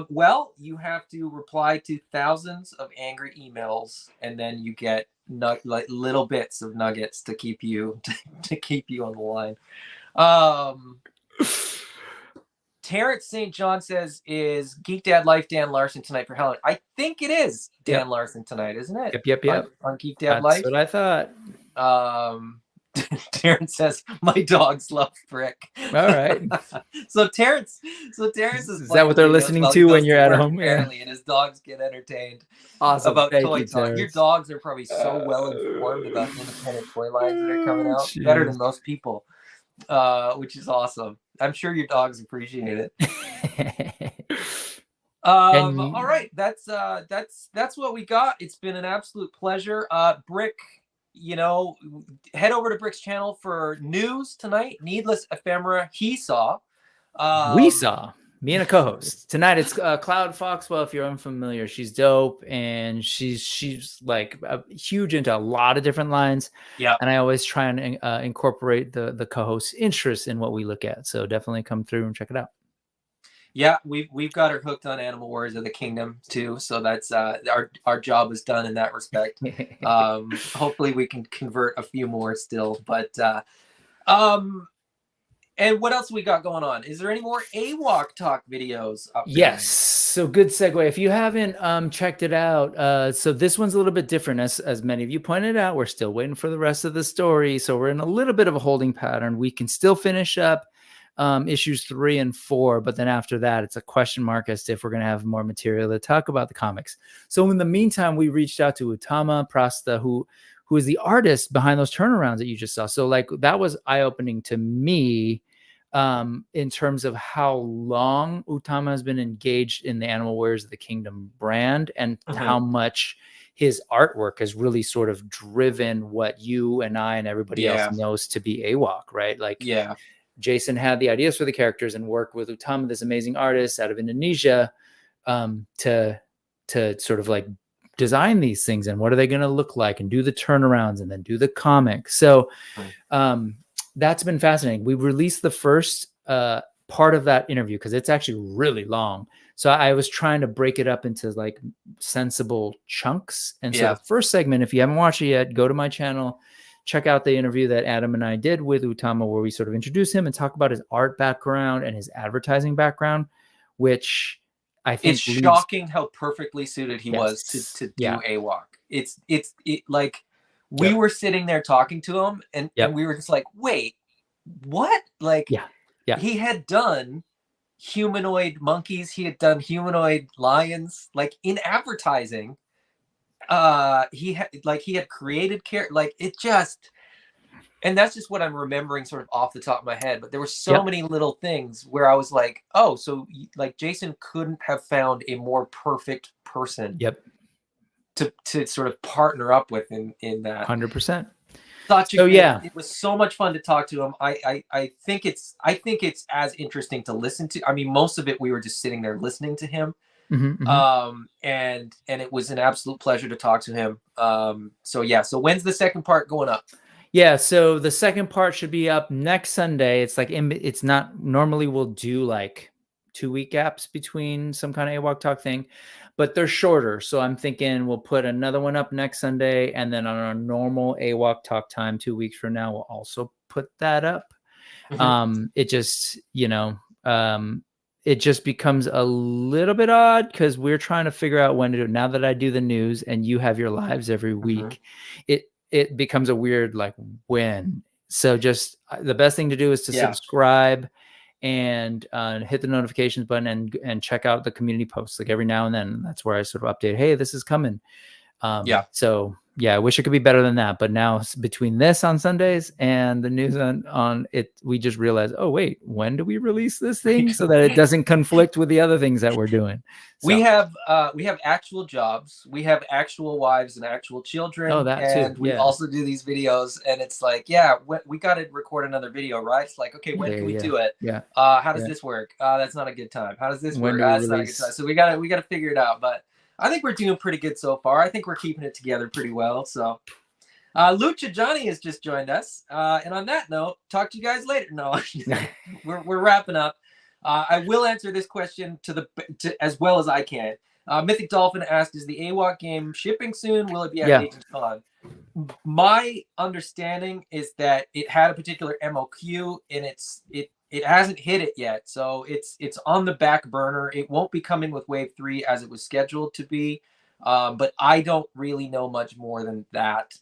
Well, you have to reply to thousands of angry emails, and then you get like little bits of nuggets to keep you on the line. Terrence St. John says, is Geek Dad Life Dan Larson tonight for Helen? I think it is Dan Larson tonight, isn't it? Yep. On Geek Dad Life. That's what I thought. Terrence says my dogs love Brick. All right. So Terrence is Is that playing what they're videos listening while he to goes when you're at work, home? Yeah. apparently, and his dogs get entertained Awesome. about Thank toy you, talk. Your Terrence. dogs are probably so well informed about independent toy lines that are coming out, better than Jeez. most people, which is awesome. I'm sure your dogs appreciate it. All right, that's what we got. It's been an absolute pleasure. Brick, head over to Brick's channel for news tonight. Needless Ephemera he saw. We saw me and a co-host tonight. It's Cloud Foxwell. If you're unfamiliar, she's dope, and she's like huge into a lot of different lines. Yeah, and I always try and incorporate the co-host's interest in what we look at. So definitely come through and check it out. Yeah, we've got her hooked on Animal Wars of the Kingdom too, so that's our job is done in that respect. Hopefully we can convert a few more still, but and what else we got going on? Is there any more AWOK talk videos up? Yes. So good segue. If you haven't checked it out, so this one's a little bit different. As many of you pointed out, we're still waiting for the rest of the story. So we're in a little bit of a holding pattern. We can still finish up issues 3 and 4, but then after that, it's a question mark as to if we're going to have more material to talk about the comics. So in the meantime, we reached out to Utama Prasta, who is the artist behind those turnarounds that you just saw. So like that was eye-opening to me. In terms of how long Utama has been engaged in the Animal Warriors of the Kingdom brand, and how much his artwork has really sort of driven what you and I and everybody else knows to be AWOK, right? Like, Jason had the ideas for the characters and worked with Utama, this amazing artist out of Indonesia, to sort of like design these things and what are they going to look like, and do the turnarounds and then do the comic. So, that's been fascinating. We released the first part of that interview because it's actually really long. So I was trying to break it up into like sensible chunks. And so the first segment, if you haven't watched it yet, go to my channel, check out the interview that Adam and I did with Utama, where we sort of introduce him and talk about his art background and his advertising background, which I think it's shocking how perfectly suited he was to do AWOK. It's like, we were sitting there talking to him, and we were just like, wait, what? Like, he had done humanoid monkeys. He had done humanoid lions, like in advertising. He had created like it just, and that's just what I'm remembering sort of off the top of my head. But there were so many little things where I was like, oh, so like Jason couldn't have found a more perfect person. To sort of partner up with in that 100%. It was so much fun to talk to him. I think it's as interesting to listen to. I mean, most of it we were just sitting there listening to him. And it was an absolute pleasure to talk to him. So when's the second part going up? So the second part should be up next Sunday. It's like it's not normally we'll do like 2-week gaps between some kind of AWOK talk thing, but they're shorter. So I'm thinking we'll put another one up next Sunday, and then on our normal AWOK talk time 2 weeks from now, we'll also put that up. It just, it just becomes a little bit odd because we're trying to figure out when to do it. Now that I do the news and you have your lives every week, it becomes a weird, like, when. So just the best thing to do is to subscribe and hit the notifications button and check out the community posts like every now and then. That's where I sort of update, hey, this is coming. So I wish it could be better than that, but now between this on Sundays and the news on it, we just realized, oh wait, when do we release this thing so that it doesn't conflict with the other things that we're doing? So, we have actual jobs, we have actual wives and actual children. Oh, that and too. We also do these videos, and it's like, we got to record another video, right? It's like, okay, when can we do it? How does this work? That's not a good time. How does this work? That's not a good time. So we gotta figure it out. But I think we're doing pretty good so far. I think we're keeping it together pretty well. So Lucha Johnny has just joined us. And on that note, talk to you guys later. No, we're wrapping up. I will answer this question to as well as I can. Mythic Dolphin asked, is the AWOK game shipping soon? Will it be at Agent Con? My understanding is that it had a particular MOQ, and it hasn't hit it yet, so it's on the back burner. It won't be coming with Wave 3 as it was scheduled to be, but I don't really know much more than that.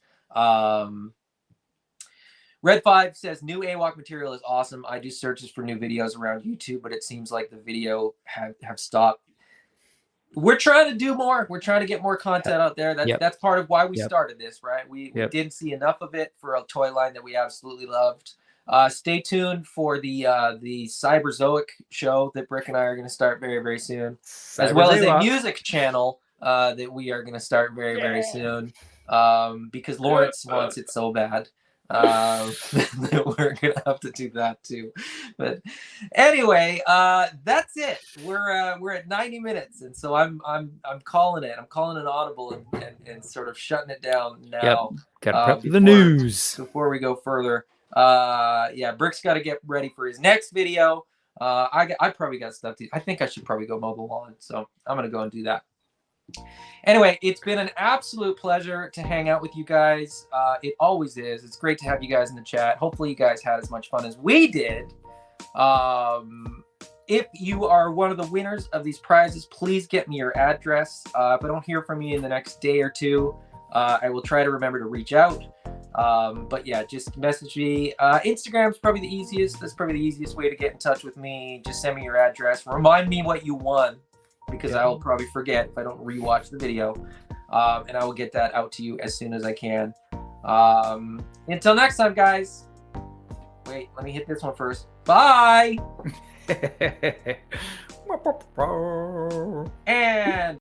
Red 5 says new AWOK material is awesome. I do searches for new videos around YouTube, but it seems like the video have stopped. We're trying to do more. We're trying to get more content out there. That's part of why we started this, right? We didn't see enough of it for a toy line that we absolutely loved. Stay tuned for the Cyberzoic show that Brick and I are going to start very, very soon, as well as a music channel that we are going to start very, very soon, because Lawrence wants it so bad. That we're gonna have to do that too. But anyway, that's it. We're at 90 minutes, and so I'm calling it. I'm calling an audible and sort of shutting it down now. Gotta prep for the news before we go further. Yeah, Brick's got to get ready for his next video. I probably got stuff to. I think I should probably go mow the lawn, so I'm gonna go and do that. Anyway, it's been an absolute pleasure to hang out with you guys. It always is. It's great to have you guys in the chat. Hopefully you guys had as much fun as we did. If you are one of the winners of these prizes, please get me your address. If I don't hear from you in the next day or two, I will try to remember to reach out. But yeah, just message me. Instagram's probably the easiest. That's probably the easiest way to get in touch with me. Just send me your address. Remind me what you won, because I will probably forget if I don't rewatch the video. And I will get that out to you as soon as I can. Until next time, guys. Wait, let me hit this one first. Bye! And